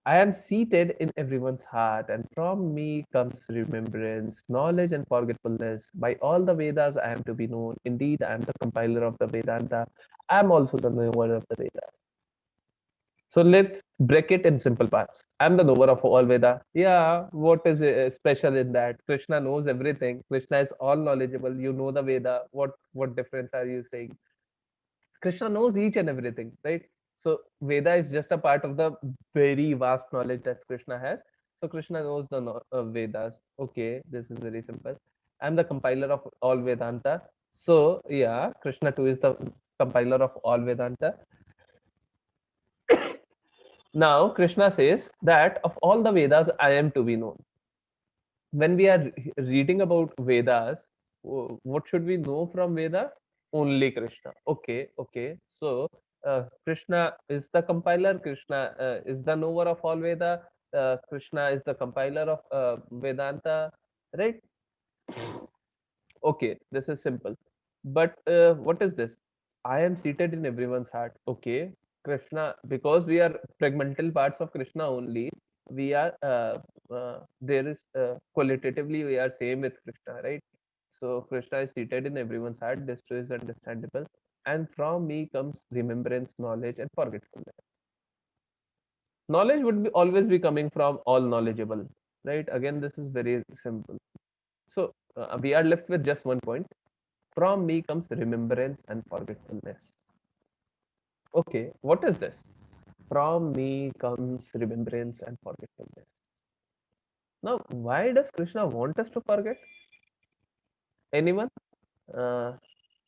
I am seated in everyone's heart, and from me comes remembrance, knowledge, and forgetfulness. By all the Vedas, I am to be known. Indeed, I am the compiler of the Vedanta. I am also the knower of the Vedas. So let's break it in simple parts. I'm the knower of all Veda. Yeah, what is special in that? Krishna knows everything. Krishna is all knowledgeable. You know the Veda. What difference are you saying? Krishna knows each and everything, right? So Veda is just a part of the very vast knowledge that Krishna has. So Krishna knows the Vedas. Okay, this is very simple. I'm the compiler of all Vedanta. So yeah, Krishna too is the compiler of all Vedanta. Now Krishna says that of all the Vedas, I am to be known. When we are reading about Vedas, what should we know from Veda? Only Krishna. Okay, okay. So Krishna is the compiler. Krishna is the knower of all Veda. Krishna is the compiler of Vedanta, right? Okay, this is simple. But what is this? I am seated in everyone's heart. Okay, Krishna, because we are fragmental parts of Krishna only, we are there is qualitatively we are same with Krishna, right? So Krishna is seated in everyone's heart. This too is understandable. And from me comes remembrance, knowledge, and forgetfulness. Knowledge would be always be coming from all knowledgeable, right? Again, this is very simple. So we are left with just one point. From me comes remembrance and forgetfulness. Okay, what is this? From me comes remembrance and forgetfulness. Now, why does Krishna want us to forget? Anyone? Uh,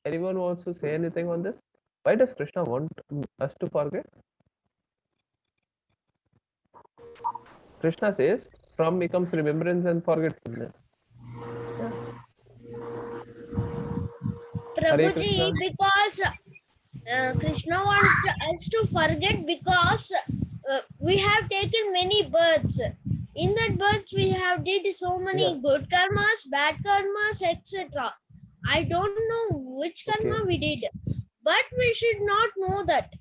anyone wants to say anything on this? Why does Krishna want us to forget? Krishna says, from me comes remembrance and forgetfulness. Hare Prabhuji, Krishna. because Krishna wants us to forget because we have taken many births. In that birth, we have did so many good karmas, bad karmas, etc. I don't know which karma Okay. we did, but we should not know that.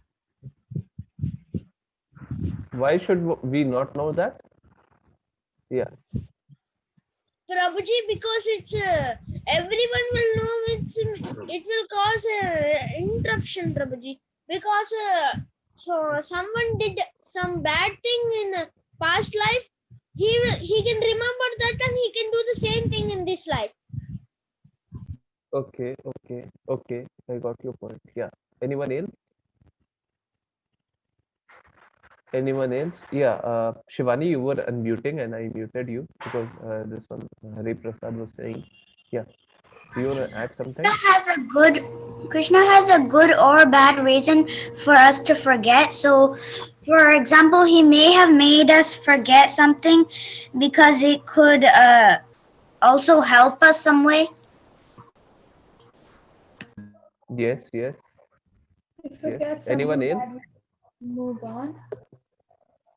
Why should we not know that? Yeah. Prabhuji, because it's everyone will know it will cause interruption, Prabhuji. Because so someone did some bad thing in past life, he can remember that and he can do the same thing in this life. Okay. Okay. Okay. I got your point. Yeah. Anyone else? Anyone else? Yeah, Shivani, you were unmuting and I muted you because this one Hari Prasad was saying. Yeah, you want to add something? Krishna has a good or bad reason for us to forget. So, for example, he may have made us forget something because it could also help us some way. Yes, yes. We forget Anyone something else? bad, move on.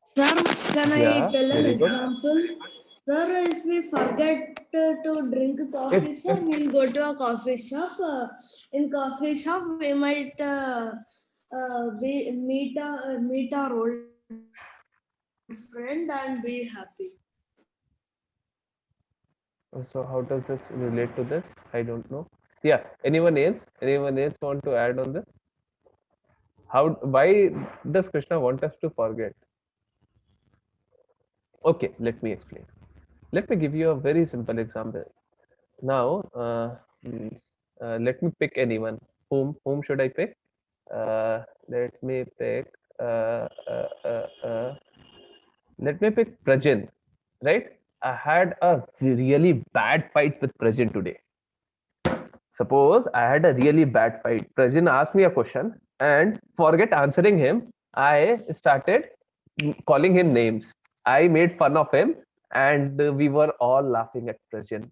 Sir, can Yeah, I tell an very good. example? Sir, if we forget to drink coffee, If, sir, we'll go to a coffee shop. In coffee shop, we might meet our old friend and be happy. so how does this relate to this? I don't know. Yeah, anyone else? Anyone else want to add on this? Why does Krishna want us to forget? Okay, let me explain. Let me give you a very simple example. Now, let me pick anyone. Whom should I pick? Let me pick. Let me pick Prajan. Right? I had a really bad fight with Prajan today. Suppose I had a really bad fight. Prajan asked me a question, and forget answering him, I started calling him names. I made fun of him, and we were all laughing at Prajan.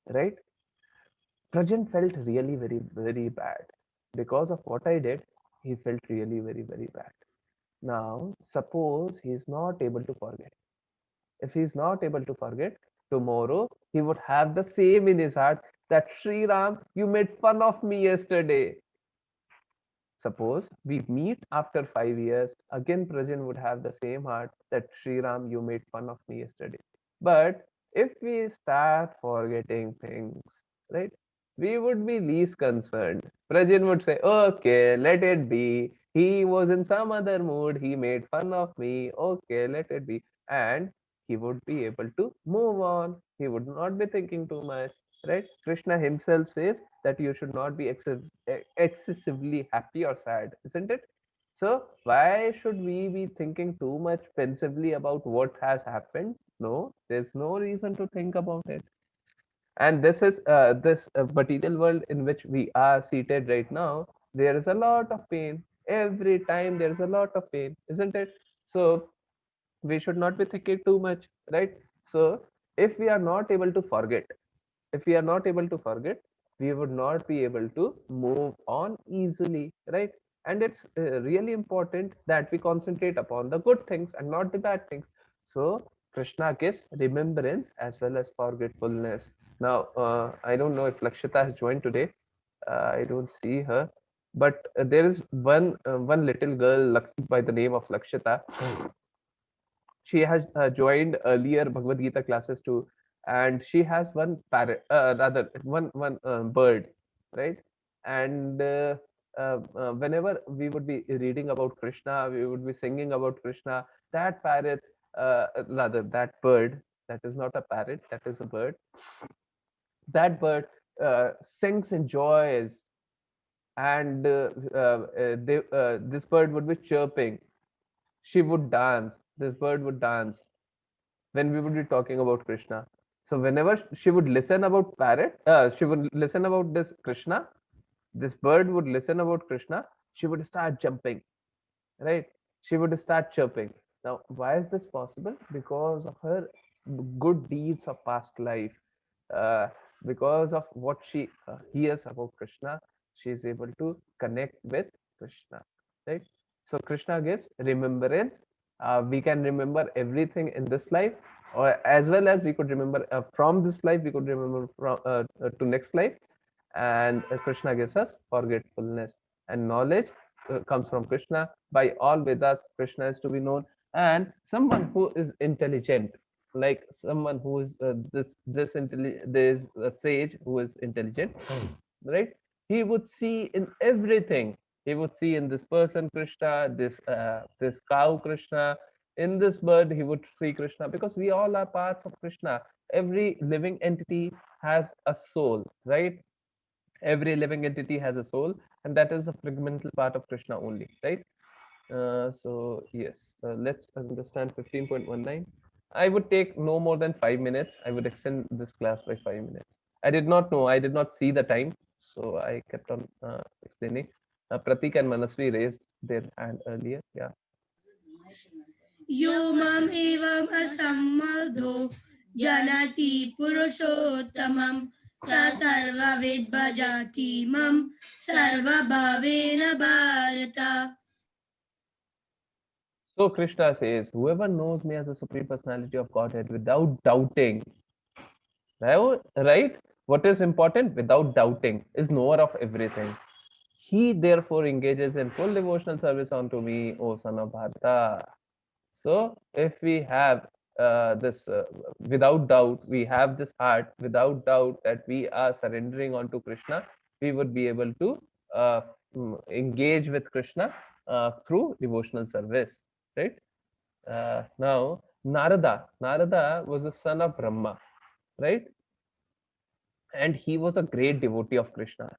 Right? Prajan felt really very bad because of what I did. He felt really very bad. Now, suppose he is not able to forget. If he is not able to forget, tomorrow he would have the same in his heart that Sri Ram, you made fun of me yesterday. Suppose we meet after 5 years, again Prajan would have the same heart that Sri Ram, you made fun of me yesterday. But if we start forgetting things, right, we would be least concerned. Prajan would say, okay, let it be. He was in some other mood. He made fun of me. Okay, let it be. And he would be able to move on. He would not be thinking too much, right? Krishna himself says that you should not be excessively happy or sad, isn't it? So why should we be thinking too much pensively about what has happened? No, there's no reason to think about it. And this is this material world in which we are seated right now. There is a lot of pain. Every time there is a lot of pain, isn't it? So we should not be thinking too much, right? So if we are not able to forget, if we are not able to forget, we would not be able to move on easily, right? And it's really important that we concentrate upon the good things and not the bad things. So Krishna gives remembrance as well as forgetfulness. Now I don't know if Lakshita has joined today. I don't see her, but there is one little girl by the name of Lakshita. She has joined earlier Bhagavad Gita classes too, and she has one parrot, rather one bird, right? And whenever we would be reading about Krishna, we would be singing about Krishna. That parrot, rather that bird, that is not a parrot, that is a bird. That bird sings and joys, and this bird would be chirping. She would dance. This bird would dance when we would be talking about Krishna. So whenever she would listen about parrot, she would listen about this Krishna. This bird would listen about Krishna. She would start jumping, right? She would start chirping. Now, why is this possible? Because of her good deeds of past life. Uh, because of what she hears about Krishna, she is able to connect with Krishna, right? So Krishna gives remembrance. We can remember everything in this life, or as well as we could remember from this life, we could remember from to next life. And Krishna gives us forgetfulness, and knowledge comes from Krishna. By all Vedas, Krishna is to be known, and someone who is intelligent, like someone who is there's a sage who is intelligent, right? He would see in everything. He would see in this person Krishna, this cow Krishna, in this bird he would see Krishna, because we all are parts of Krishna. Every living entity has a soul, right? Every living entity has a soul, and that is a fragmental part of Krishna only, right? So yes, let's understand 15.19. I would take no more than 5 minutes. I would extend this class by 5 minutes. I did not know, I did not see the time, so I kept on explaining. Pratik and Manasvi raised their hand earlier. Yeah. यो मम एवं असम्मदो जानति पुरुषोत्तमं स सर्वविद् भजति मम सर्वभावेन Bharat. So Krishna says, whoever knows me as a supreme personality of Godhead without doubting, right? What is important? Without doubting, is knower of everything. He therefore engages in full devotional service unto me, O son of Bharata. So if we have this without doubt, we have this heart without doubt that we are surrendering onto Krishna, we would be able to engage with Krishna through devotional service, right? Now, Narada was the son of Brahma, right? And he was a great devotee of Krishna.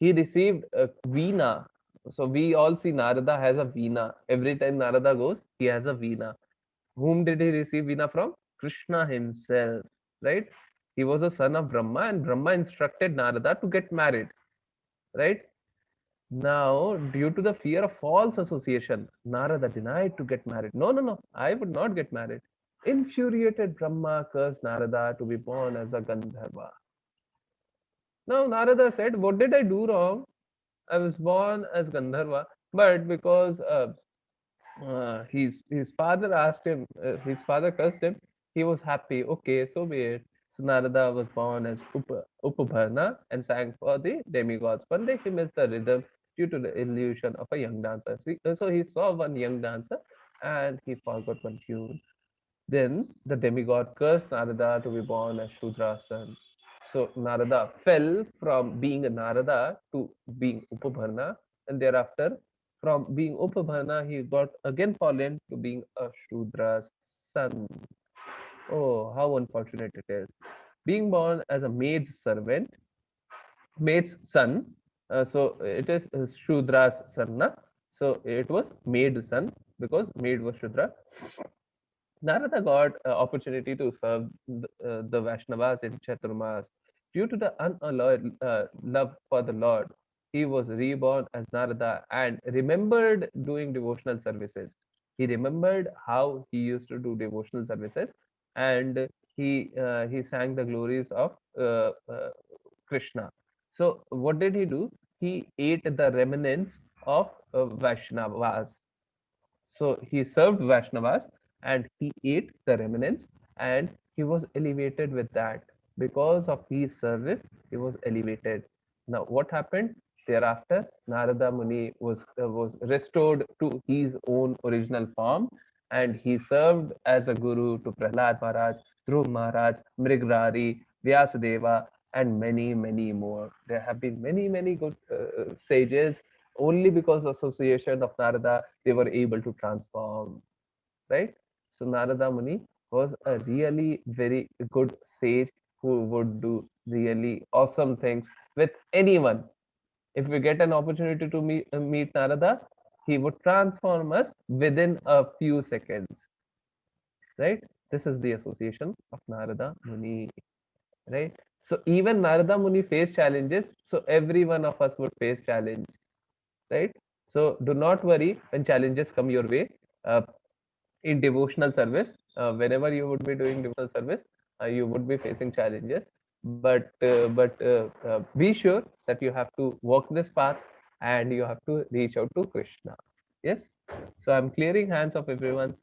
he received a veena. So we all see Narada has a veena. Every time Narada goes, he has a veena. Whom did he receive veena from? Krishna himself, right? He was a son of Brahma, and Brahma instructed Narada to get married, right? Now, due to the fear of false association, Narada denied to get married. No, no, no, I would not get married. Infuriated Brahma cursed Narada to be born as a Gandharva. Now, Narada said, what did I do wrong? I was born as Gandharva, but because his father asked him, his father cursed him, he was happy. Okay, so be it. So Narada was born as Upabharna and sang for the demigods. One day he missed the rhythm due to the illusion of a young dancer. So he saw one young dancer and he forgot one tune. Then the demigod cursed Narada to be born as Shudra's son. So Narada fell from being a Narada to being Upabharna, and thereafter, from being Upabharna, he got again fallen to being a Shudra's son. Oh, how unfortunate it is. Being born as a maid's servant, maid's son. So it is Shudra's son. Na? So it was maid's son because maid was Shudra. Narada got opportunity to serve the Vaishnavas in Chaturmas. Due to the unalloyed love for the Lord, he was reborn as Narada and remembered doing devotional services. He remembered how he used to do devotional services, and he sang the glories of Krishna. So what did he do? He ate the remnants of Vaishnavas. So he served Vaishnavas and he ate the remnants, and he was elevated with that. Because of his service, he was elevated. Now, what happened? Thereafter, Narada Muni was restored to his own original form, and he served as a guru to Prahlad Maharaj, Dhruv Maharaj, Mrigrari, Vyasadeva, and many, many more. There have been many, many good sages. Only because association of Narada, they were able to transform, right? So Narada Muni was a really very good sage who would do really awesome things with anyone. If we get an opportunity to meet Narada, he would transform us within a few seconds, right? This is the association of Narada Muni, right? So even Narada Muni faced challenges, so every one of us would face challenge, right? So do not worry when challenges come your way. In devotional service, whenever you would be doing devotional service, you would be facing challenges. But be sure that you have to walk this path and you have to reach out to Krishna. Yes. So I'm clearing hands of everyone.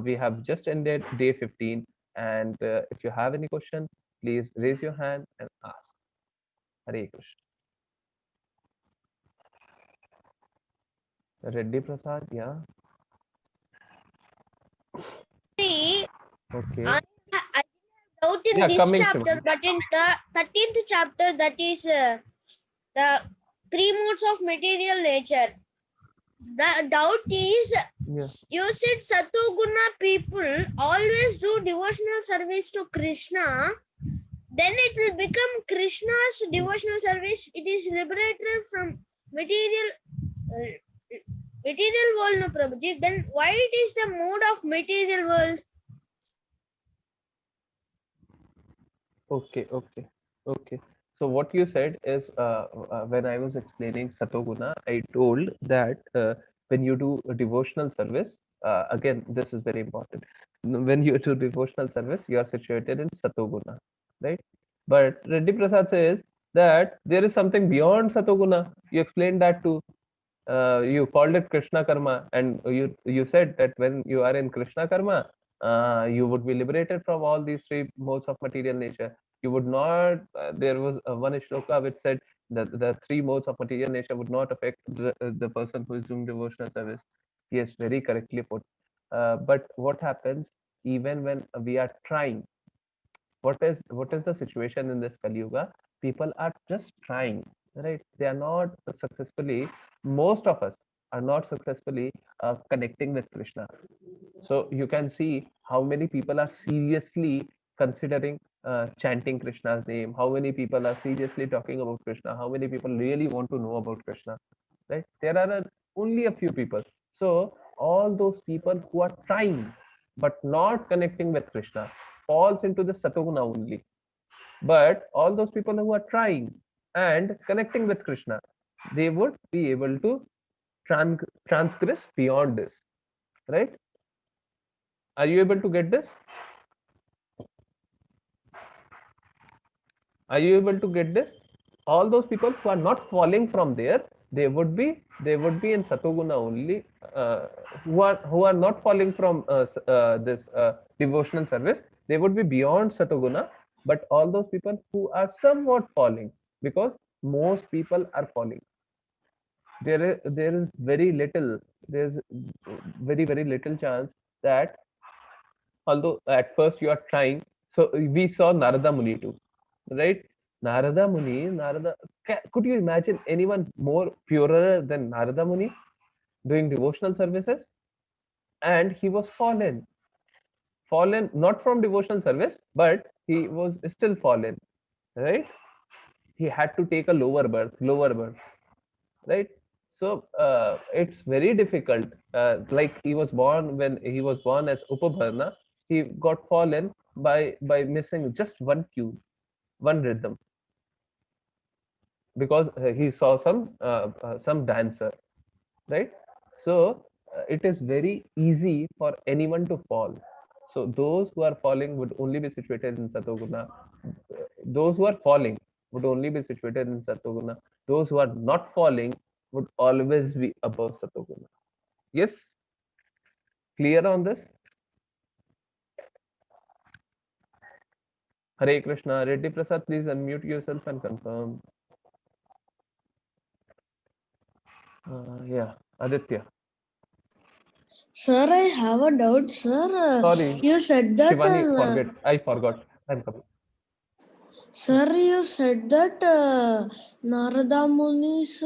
We have just ended day 15, and if you have any question, please raise your hand and ask. Hare Krishna. Reddy Prasad, yeah. See, Okay. I doubt in Yeah, this coming chapter, to but in the 13th chapter, that is the three modes of material nature. The doubt is, yeah. you said Satoguna people always do devotional service to Krishna. Then it will become Krishna's devotional service. It is liberated from material world, no Prabhuji. Then why it is the mode of material world? Okay, okay, okay. So what you said is, when I was explaining Satoguna, I told that when you do a devotional service, again, this is very important. When you do devotional service, you are situated in Satoguna, right? But Reddy Prasad says that there is something beyond Satoguna. You explained that too. You called it Krishna Karma, and you said that when you are in Krishna Karma, you would be liberated from all these three modes of material nature. You would not. There was one shloka which said that the three modes of material nature would not affect the person who is doing devotional service. Yes, very correctly put. But what happens even when we are trying? What is the situation in this Kali Yuga? People are just trying, right? They are not successfully, most of us are not successfully connecting with Krishna. So you can see how many people are seriously considering chanting Krishna's name? How many people are seriously talking about Krishna? How many people really want to know about Krishna? Right? There are only a few people. So all those people who are trying but not connecting with Krishna falls into the Satoguna only. But all those people who are trying and connecting with Krishna, they would be able to transgress beyond this. Right? Are you able to get this? Are you able to get this? All those people who are not falling from there, they would be in Satoguna only. Who are not falling from this devotional service, they would be beyond Satoguna. But all those people who are somewhat falling, because most people are falling, there is very little. There's very little chance that, although at first you are trying. So we saw Narada Muni too, right? Narada, could you imagine anyone more purer than Narada Muni doing devotional services? And he was fallen not from devotional service, but he was still fallen, right? He had to take a lower birth, right? So it's very difficult. Like when he was born as Upabharna, he got fallen by missing just one cue, one rhythm, because he saw some dancer, right? So it is very easy for anyone to fall. So those who are falling would only be situated in Satoguna. Those who are falling would only be situated in Satoguna. Those who are not falling would always be above Satoguna. Yes? Clear on this? Hare Krishna. Reddy Prasad, please unmute yourself and confirm. Yeah, Aditya. Sir, I have a doubt, sir. Sorry, You said that. Shivani, I forgot. I'm coming. Sir, you said that Narada Muni's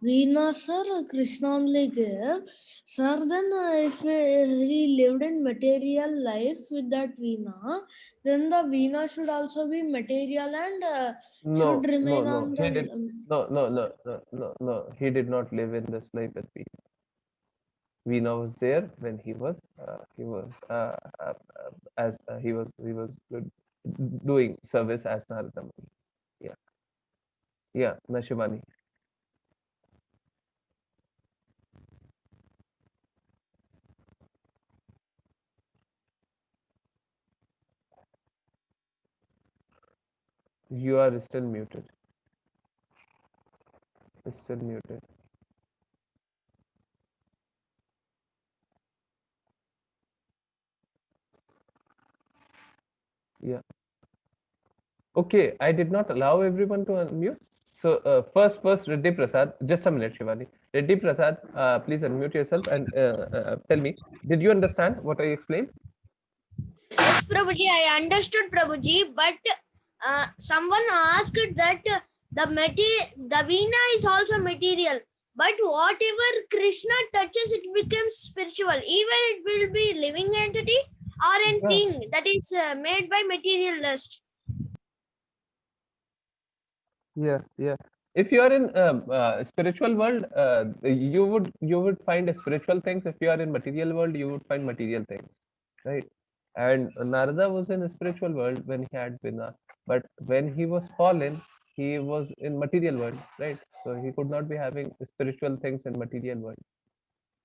Veena, sir, Krishna only gave. Sir, then if he lived in material life with that Veena, then the Veena should also be material and should remain on the. No. He did not live in this life with Veena. Veena was there when he was doing service as Narada Muni. Yeah, Nashivani. You are still muted. Still muted. Yeah. Okay, I did not allow everyone to unmute. So first, Reddy Prasad. Just a minute, Shivani. Reddy Prasad, please unmute yourself and tell me, did you understand what I explained? Yes, Prabhuji, I understood, Prabhuji, but someone asked that the Veena is also material, but whatever Krishna touches, it becomes spiritual. Even it will be living entity or a thing that is made by material lust. Yeah. If you are in spiritual world, you would find spiritual things. If you are in material world, you would find material things, right? And Narada was in a spiritual world when he had Veena, but when he was fallen, he was in material world, right? So he could not be having spiritual things in material world.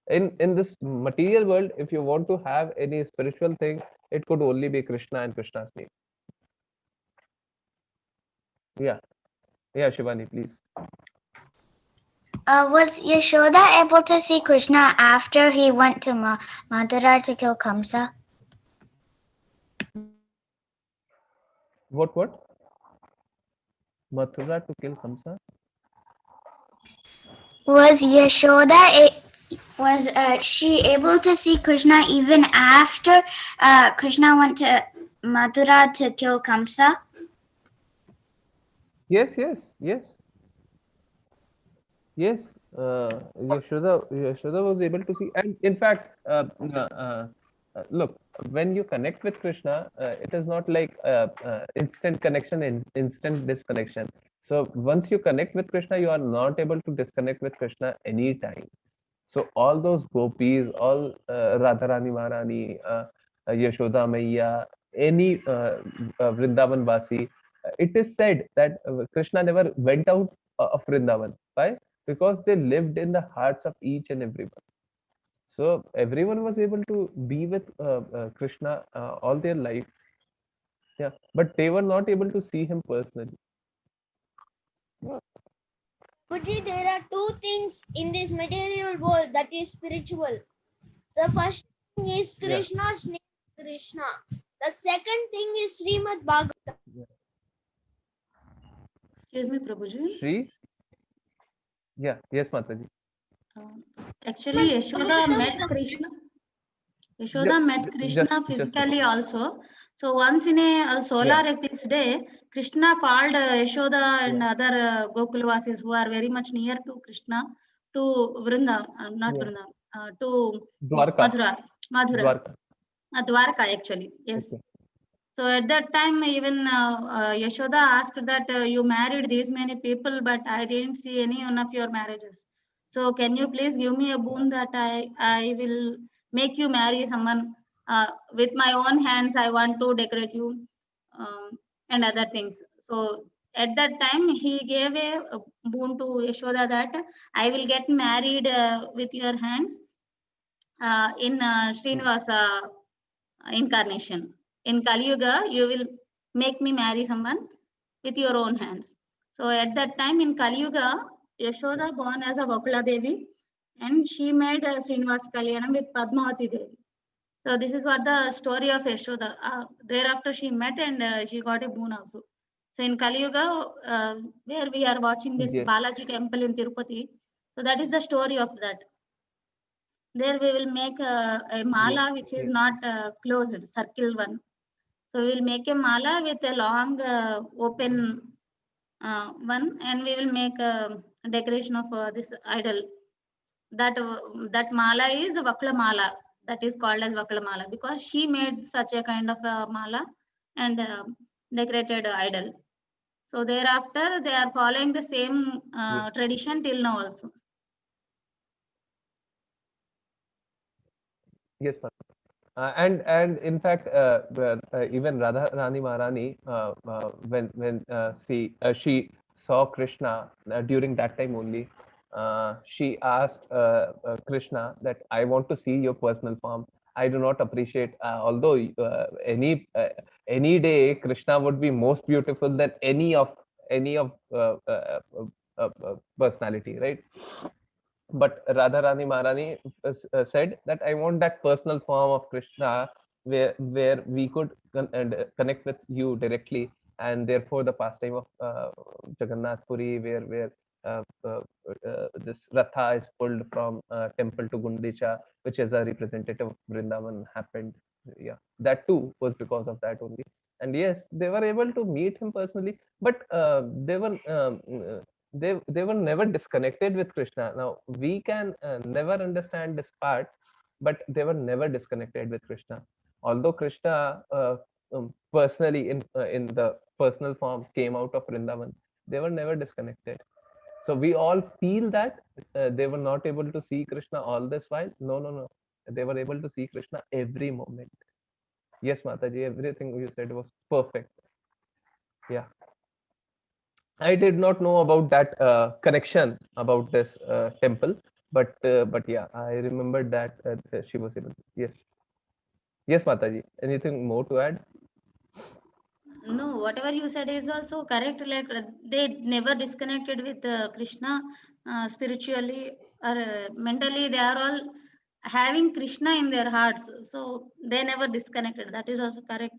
In this material world, if you want to have any spiritual thing, it could only be Krishna and Krishna's name. Yeah, Shivani, please. Was Yashoda able to see Krishna after he went to Mathura to kill Kamsa? What? Mathura to kill Kamsa? Was Yashoda was she able to see Krishna even after Krishna went to Mathura to kill Kamsa? Yes. Yashoda was able to see, and in fact, look, when you connect with Krishna, it is not like instant connection and instant disconnection. So once you connect with Krishna, you are not able to disconnect with Krishna anytime. So all those gopis, all Radharani Maharani, Yashoda Maiya, any Vrindavan Vasi, it is said that Krishna never went out of Vrindavan. Why? Because they lived in the hearts of each and everyone. So everyone was able to be with Krishna all their life. Yeah, but they were not able to see him personally. Prabhuji, there are two things in this material world that is spiritual. The first thing is Yeah. Krishna's name, Krishna. The second thing is Srimad Bhagavatam. Excuse me, Prabhuji. Shri? Yeah, yes, Mataji. Actually, Yashoda met Krishna. Yashoda met Krishna physically also. So once in a solar eclipse day, Krishna called Yashoda and other Gokulvasis who are very much near to Krishna to to Dwarka. Madhura. Dwarka actually, yes. Okay. So at that time, even Yashoda asked that you married these many people, but I didn't see any one of your marriages. So can you please give me a boon that I will make you marry someone with my own hands. I want to decorate you and other things. So at that time, he gave a boon to Yashoda that I will get married with your hands in Srinivasa incarnation. In Kali Yuga, you will make me marry someone with your own hands. So at that time in Kali Yuga, Yashoda born as a Gokula Devi, and she made Srinivasa Kalyanam with Padmavati Devi. So this is what the story of Yashoda. Thereafter she met and she got a boon also. So in Kali Yuga, where we are watching this Balaji temple in Tirupati, so that is the story of that. There we will make a mala which is not closed, circle one. So we will make a mala with a long open one, and we will make a decoration of this idol. That mala is Vakla mala. That is called as Vakla mala because she made such a kind of a mala and decorated idol. So thereafter they are following the same tradition till now also. Yes, ma'am. And in fact, even Radha Rani Maharani, when she saw Krishna during that time only, she asked Krishna that I want to see your personal form. I do not appreciate, although any day Krishna would be most beautiful than any of personality, right? But Radharani Maharani said that I want that personal form of Krishna where we could connect with you directly, and therefore the pastime of Jagannath Puri, where this Ratha is pulled from temple to Gundicha, which is a representative of Vrindavan, happened. Yeah, that too was because of that only. And yes, they were able to meet him personally, but they were never disconnected with Krishna. Now we can never understand this part, but they were never disconnected with Krishna. Although Krishna personally in the personal form came out of Vrindavan, they were never disconnected. So we all feel that they were not able to see Krishna all this while. No. They were able to see Krishna every moment. Yes, Mataji, everything you said was perfect. Yeah. I did not know about that connection about this temple, but yeah, I remembered that she was able. Yes, Mataji. Anything more to add? No, whatever you said is also correct. Like they never disconnected with Krishna spiritually or mentally. They are all having Krishna in their hearts, so they never disconnected. That is also correct.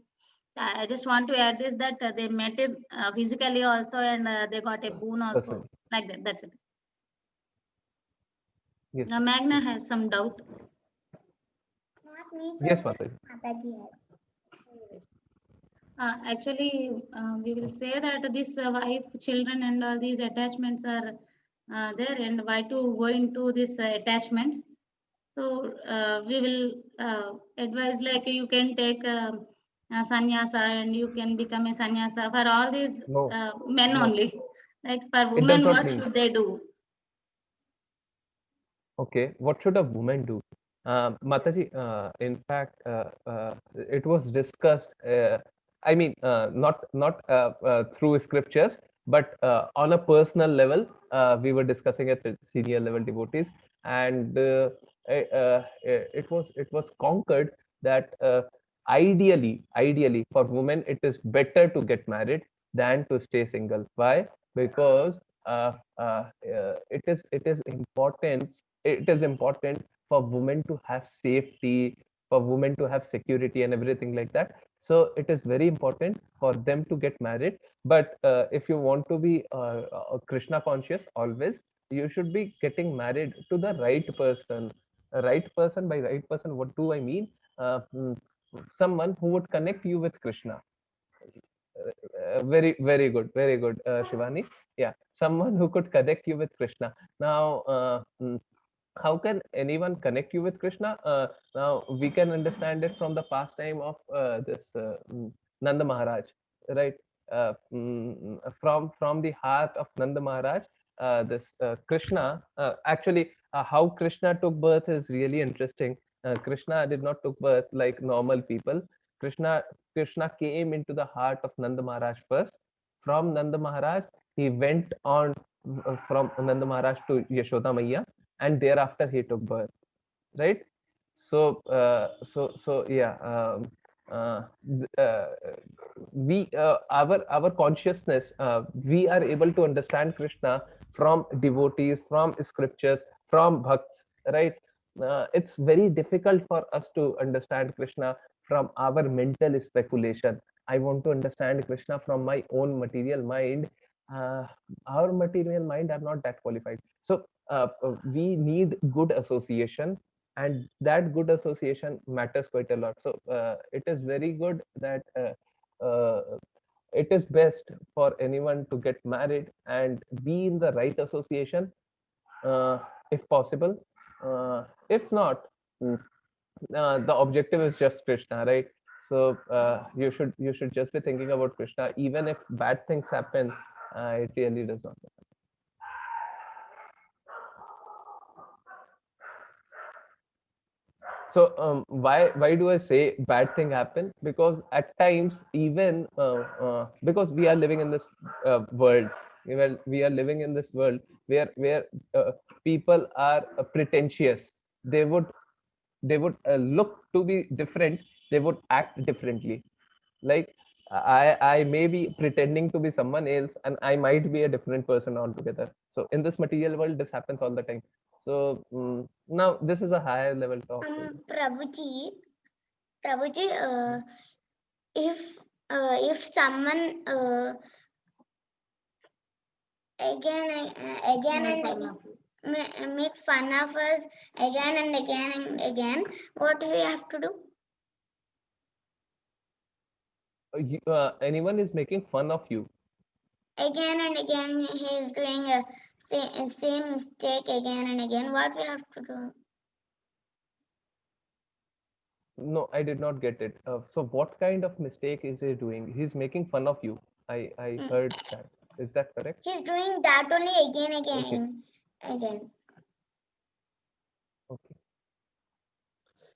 I just want to add this that they met it physically also, and they got a boon also. Personally. Like that. That's it. Yes. Now Magna has some doubt. Yes, Mataji. Actually, we will say that this wife, children, and all these attachments are there, and why to go into these attachments. So we will advise like you can take sannyasa and you can become a sannyasa for all these No, men no, only. Like for it does women, not what mean. should they do? Okay, what should a woman do? Mataji, in fact, it was discussed. I mean, not through scriptures, but on a personal level, we were discussing it with senior level devotees, and it was conquered that ideally for women it is better to get married than to stay single. Why? Because it is important for women to have safety, for women to have security and everything like that. So it is very important for them to get married. But if you want to be Krishna conscious always, you should be getting married to the right person. A right person, by right person, what do I mean? Someone who would connect you with Krishna. Very good, very good, Shivani. Yeah, someone who could connect you with Krishna. Now, how can anyone connect you with Krishna? Now we can understand it from the pastime of this Nanda Maharaj, right? From the heart of Nanda Maharaj, this Krishna. Actually, how Krishna took birth is really interesting. Krishna did not took birth like normal people. Krishna Krishna came into the heart of Nanda Maharaj first. From Nanda Maharaj, he went on from Nanda Maharaj to Yashoda Maiya, and thereafter he took birth, right? So yeah, uh, we our consciousness, we are able to understand Krishna from devotees, from scriptures, from bhakts, right? It's very difficult for us to understand Krishna from our mental speculation. I want to understand Krishna from my own material mind. uh, our material mind are not that qualified. So we need good association, and that good association matters quite a lot. So it is very good that it is best for anyone to get married and be in the right association, uh, if possible. If not, mm, the objective is just Krishna, right? So you should just be thinking about Krishna, even if bad things happen. It really does not. So why do I say bad thing happen? Because at times, even because we are living in this world, we are living in this world where people are pretentious. They would look to be different. They would act differently. Like, I may be pretending to be someone else, and I might be a different person altogether. So in this material world, this happens all the time. So now this is a higher level talk. Prabhuji, if someone again and again make fun of us again and again, what we have to do? Anyone is making fun of you, Again and again, he is doing a same mistake again and again. What we have to do? no, I did not get it. So what kind of mistake is he doing? He's making fun of you. I heard that. Is that correct? He's doing that only again. Okay.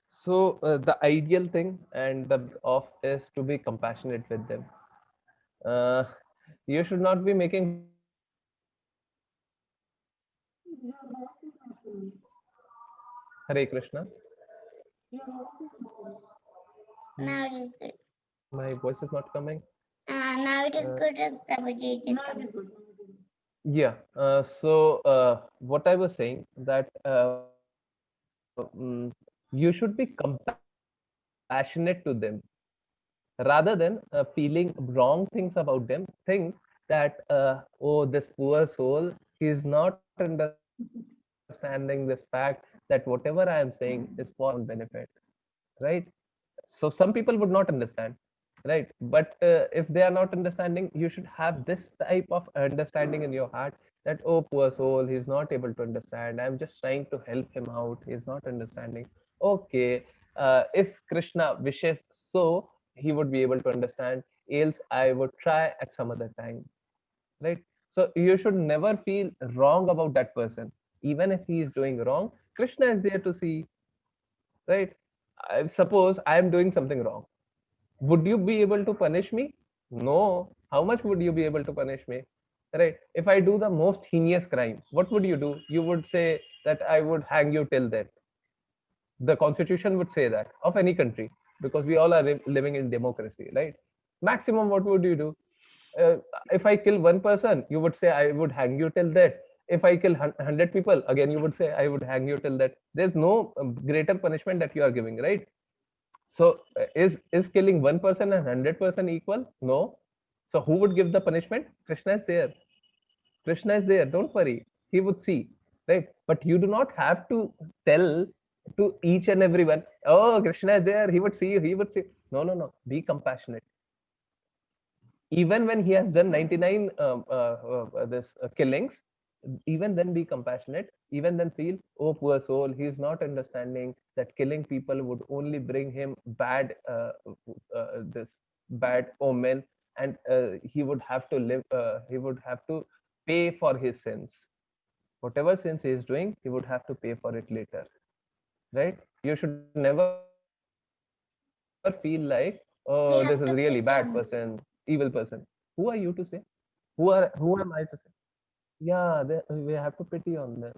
So the ideal thing and the of is to be compassionate with them. uh, you should not be making. Hare Krishna. Now it is good. My voice is not coming. Now it is good, Prabhuji. It is coming. Yeah. So what I was saying that you should be compassionate to them rather than feeling wrong things about them. Think that oh, this poor soul, he is not understanding this fact that whatever I am saying is for his own benefit, right? So some people would not understand, right? But if they are not understanding, you should have this type of understanding in your heart that, oh, poor soul, he's not able to understand. I'm just trying to help him out. He's not understanding. Okay, if Krishna wishes so, he would be able to understand. Else, I would try at some other time. Right? So you should never feel wrong about that person. Even if he is doing wrong, Krishna is there to see. Right? Suppose I am doing something wrong. Would you be able to punish me? No. How much would you be able to punish me? Right? If I do the most heinous crime, what would you do? You would say that I would hang you till death. The constitution would say that of any country, because we all are living in democracy, right? Maximum, what would you do? If I kill one person, you would say I would hang you till death. If I kill 100 people, again you would say I would hang you till death. There's no greater punishment that you are giving, right? So is killing one person and 100% equal? No. So who would give the punishment? Krishna is there. Krishna is there. Don't worry. He would see, right? But you do not have to tell to each and everyone, oh, Krishna is there. He would see you. He would see. No, no, no. Be compassionate. Even when he has done 99 killings, even then be compassionate. Even then feel, oh, poor soul. He is not understanding that killing people would only bring him bad, this bad omen, and he would have to live. He would have to pay for his sins. Whatever sins he is doing, he would have to pay for it later. Right? You should never feel like, oh, We this have is to really pity bad on person, evil person. Who are you to say? Who am I to say? Yeah, we have to pity on them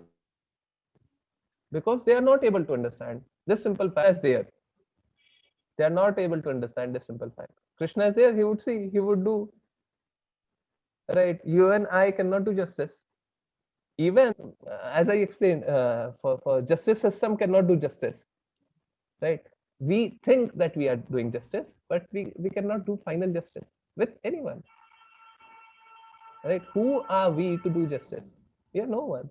because they are not able to understand this simple fact is there. They are not able to understand this simple fact. Krishna is there. He would see. He would do. Right? You and I cannot do justice. Even as I explained, for justice system cannot do justice. Right? We think that we are doing justice, but we cannot do final justice with anyone. Right? Who are we to do justice? We are no one,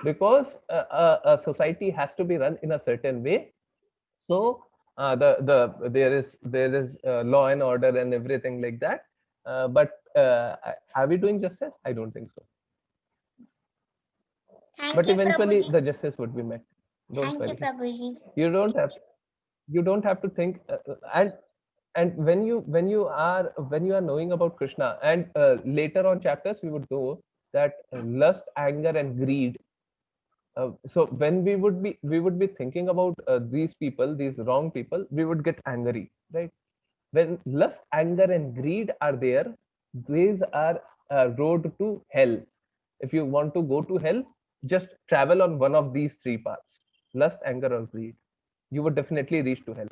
because a society has to be run in a certain way. So there is law and order and everything like that. But are we doing justice? I don't think so. Thank But you, eventually, Prabhuji. the justice would be met. Don't Thank you, worry. Prabhuji. You don't have to think. And when you are knowing about Krishna, and later on chapters we would know that lust, anger, and greed. So when we would be thinking about these people, these wrong people, we would get angry, right? When lust, anger, and greed are there, these are a road to hell. If you want to go to hell, just travel on one of these three paths: lust, anger, or greed. You would definitely reach to hell,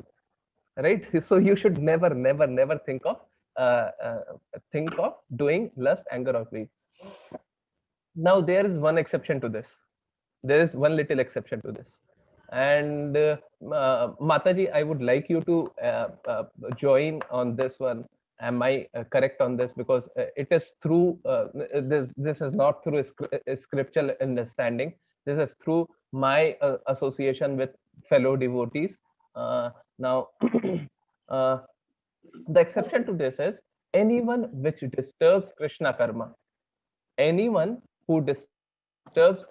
right? So you should never uh, uh, think of doing lust, anger, or greed. Now there is one exception to this. There is one little exception to this, and Mataji, I would like you to join on this one. Am I correct on this? Because it is through this is not through a scriptural understanding. This is through my association with fellow devotees. Now uh, the exception to this is anyone which disturbs Krishna karma. Anyone who disturbs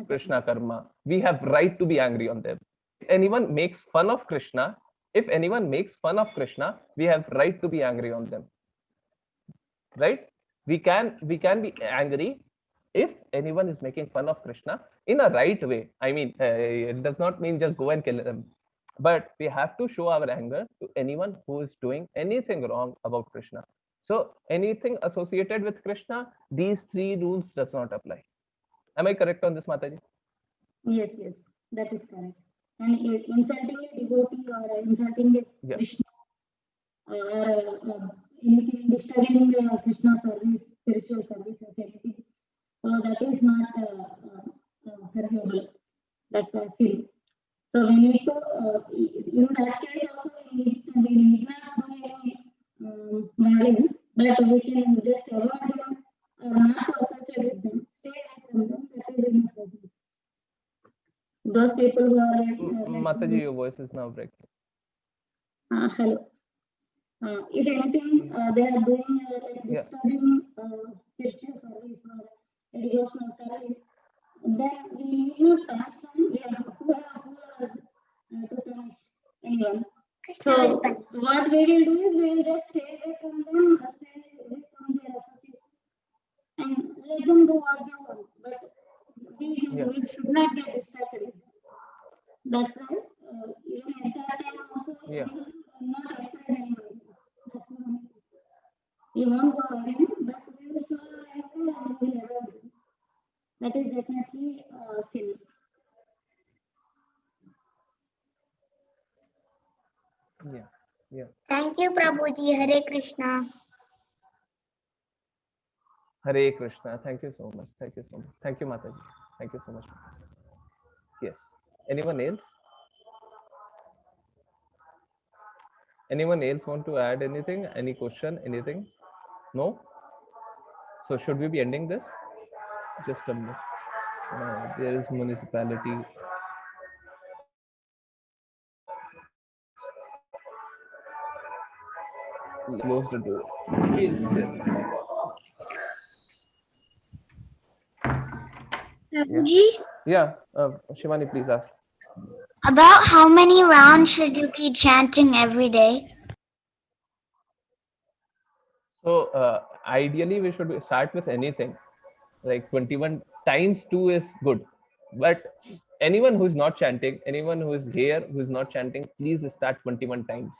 Krishna karma, we have right to be angry on them. If anyone makes fun of Krishna, we have right to be angry on them. Right? We can be angry if anyone is making fun of Krishna in a right way. I mean, it does not mean just go and kill them, but we have to show our anger to anyone who is doing anything wrong about Krishna. So anything associated with Krishna, these three rules does not apply. Am I correct on this, Mataji? Yes, yes, that is correct. And insulting a devotee or insulting a Krishna or anything disturbing Krishna service, spiritual services, anything. So that is not forgivable. That's what I feel. So we need to, in that case also, we need not do any violence, but we can just avoid them or not to associate with them, stay away from them. That is enough. Those people who are Mataji, your voice is now breaking. Hello. If anything they are doing like Yeah. disturbing spiritual service or devotional service, then we need not punish them. Who has to punish anyone? So what we will do is we will just stay away from them, stay away from their association, and let them do what they want. But we should not get distracted. That's why even at that time also Yeah. not encourage anyone. That's the only thing. We won't go again, but we will show our anger and we will avoid it. That is definitely sin. Yeah. Yeah. Thank you, Prabhuji. Hare Krishna. Hare Krishna. Thank you so much. Thank you so much. Thank you, Mataji. Thank you so much. Yes. Anyone else? Anyone else want to add anything? Any question? Anything? No? So should we be ending this? Just a minute. There is municipality. Close the door. Feels good. Prabhuji, Yeah. Shivani, please ask. about how many rounds should you be chanting every day? So ideally, we should start with anything. Like 21 times 2 is good. But anyone who is not chanting, anyone who is here who is not chanting, please start 21 times.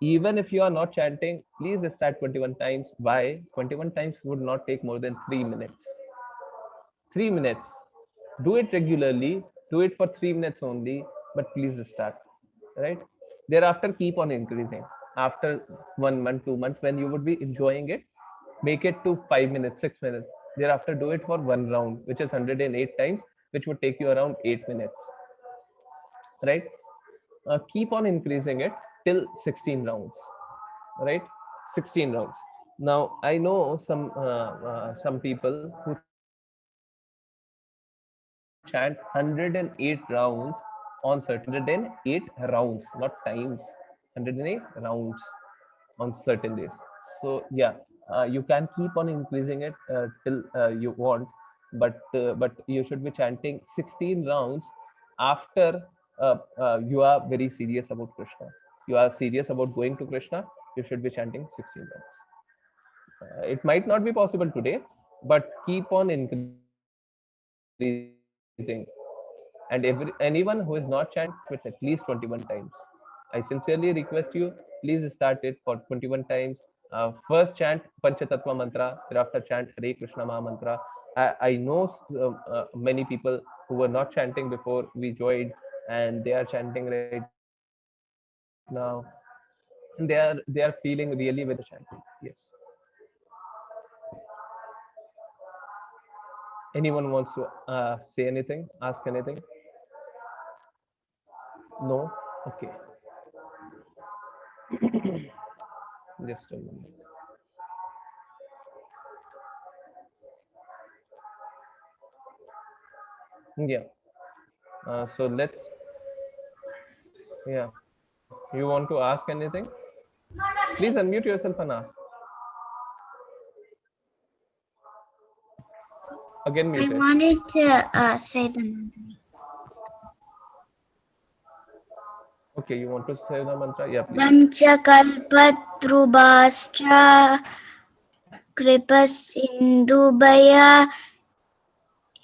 Even if you are not chanting, please start 21 times. Why? 21 times would not take more than 3 minutes. 3 minutes. Do it regularly. Do it for 3 minutes only, but please start. Right? Thereafter, keep on increasing. After 1 month, 2 months, when you would be enjoying it, make it to 5 minutes, 6 minutes. Thereafter, do it for one round, which is 108 times, which would take you around 8 minutes. Right? Keep on increasing it till 16 rounds. Right? 16 rounds. Now, I know some people who chant 108 rounds on certain 108 rounds, not times, 108 rounds on certain days. So yeah, you can keep on increasing it till you want, but you should be chanting 16 rounds after you are very serious about Krishna. You are serious about going to Krishna. You should be chanting 16 rounds. It might not be possible today, but keep on increasing. And anyone who is not chanting with at least 21 times, I sincerely request you, please start it for 21 times. First chant Panchatattva mantra, thereafter chant Hare Krishna Maha mantra. I know many people who were not chanting before we joined, and they are chanting right now. And they are feeling really with the chanting. Yes. Anyone wants to say anything, ask anything? No? Okay. Just a minute. Yeah. So let's, yeah. You want to ask anything? Please unmute yourself and ask. Again I muted. wanted to say the mantra. Okay, you want to say the mantra? Yeah, please. Vanchakalpatrubhascha Kripasindubhaya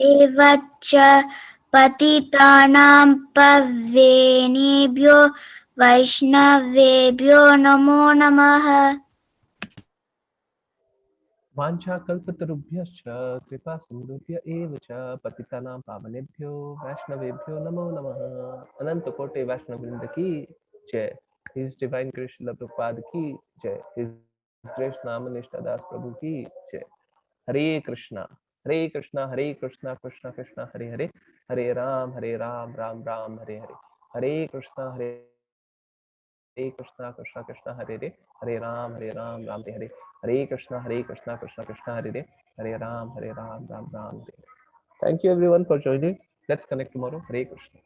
Evacha Patitanam Pavenebhyo Vaishnavebhyo Namo Namaha. Vancha kalpatarubhyascha kripa sindhubhya eva cha patitanam pavanebhyo vaishnavebhyo namo namaha. Ananta kote Vaishnavrinda ki jai. His Divine Grace Srila Prabhupada ki jai. His Grace Namanishta Das Prabhu ki jai. Hare Krishna. Hare Krishna, Hare Krishna, Krishna Krishna, Hare Hare, Hare Ram, Ram Ram, Hare Hare. Hare Krishna, Hare Krishna, Krishna Krishna, Hare Hare, Hare Ram, Ram Hare Hare. Hare Krishna, Krishna Krishna, Hare Hare, Hare Ram, Ram Ram, Hare Hare. Thank you everyone for joining. Let's connect tomorrow. Hare Krishna.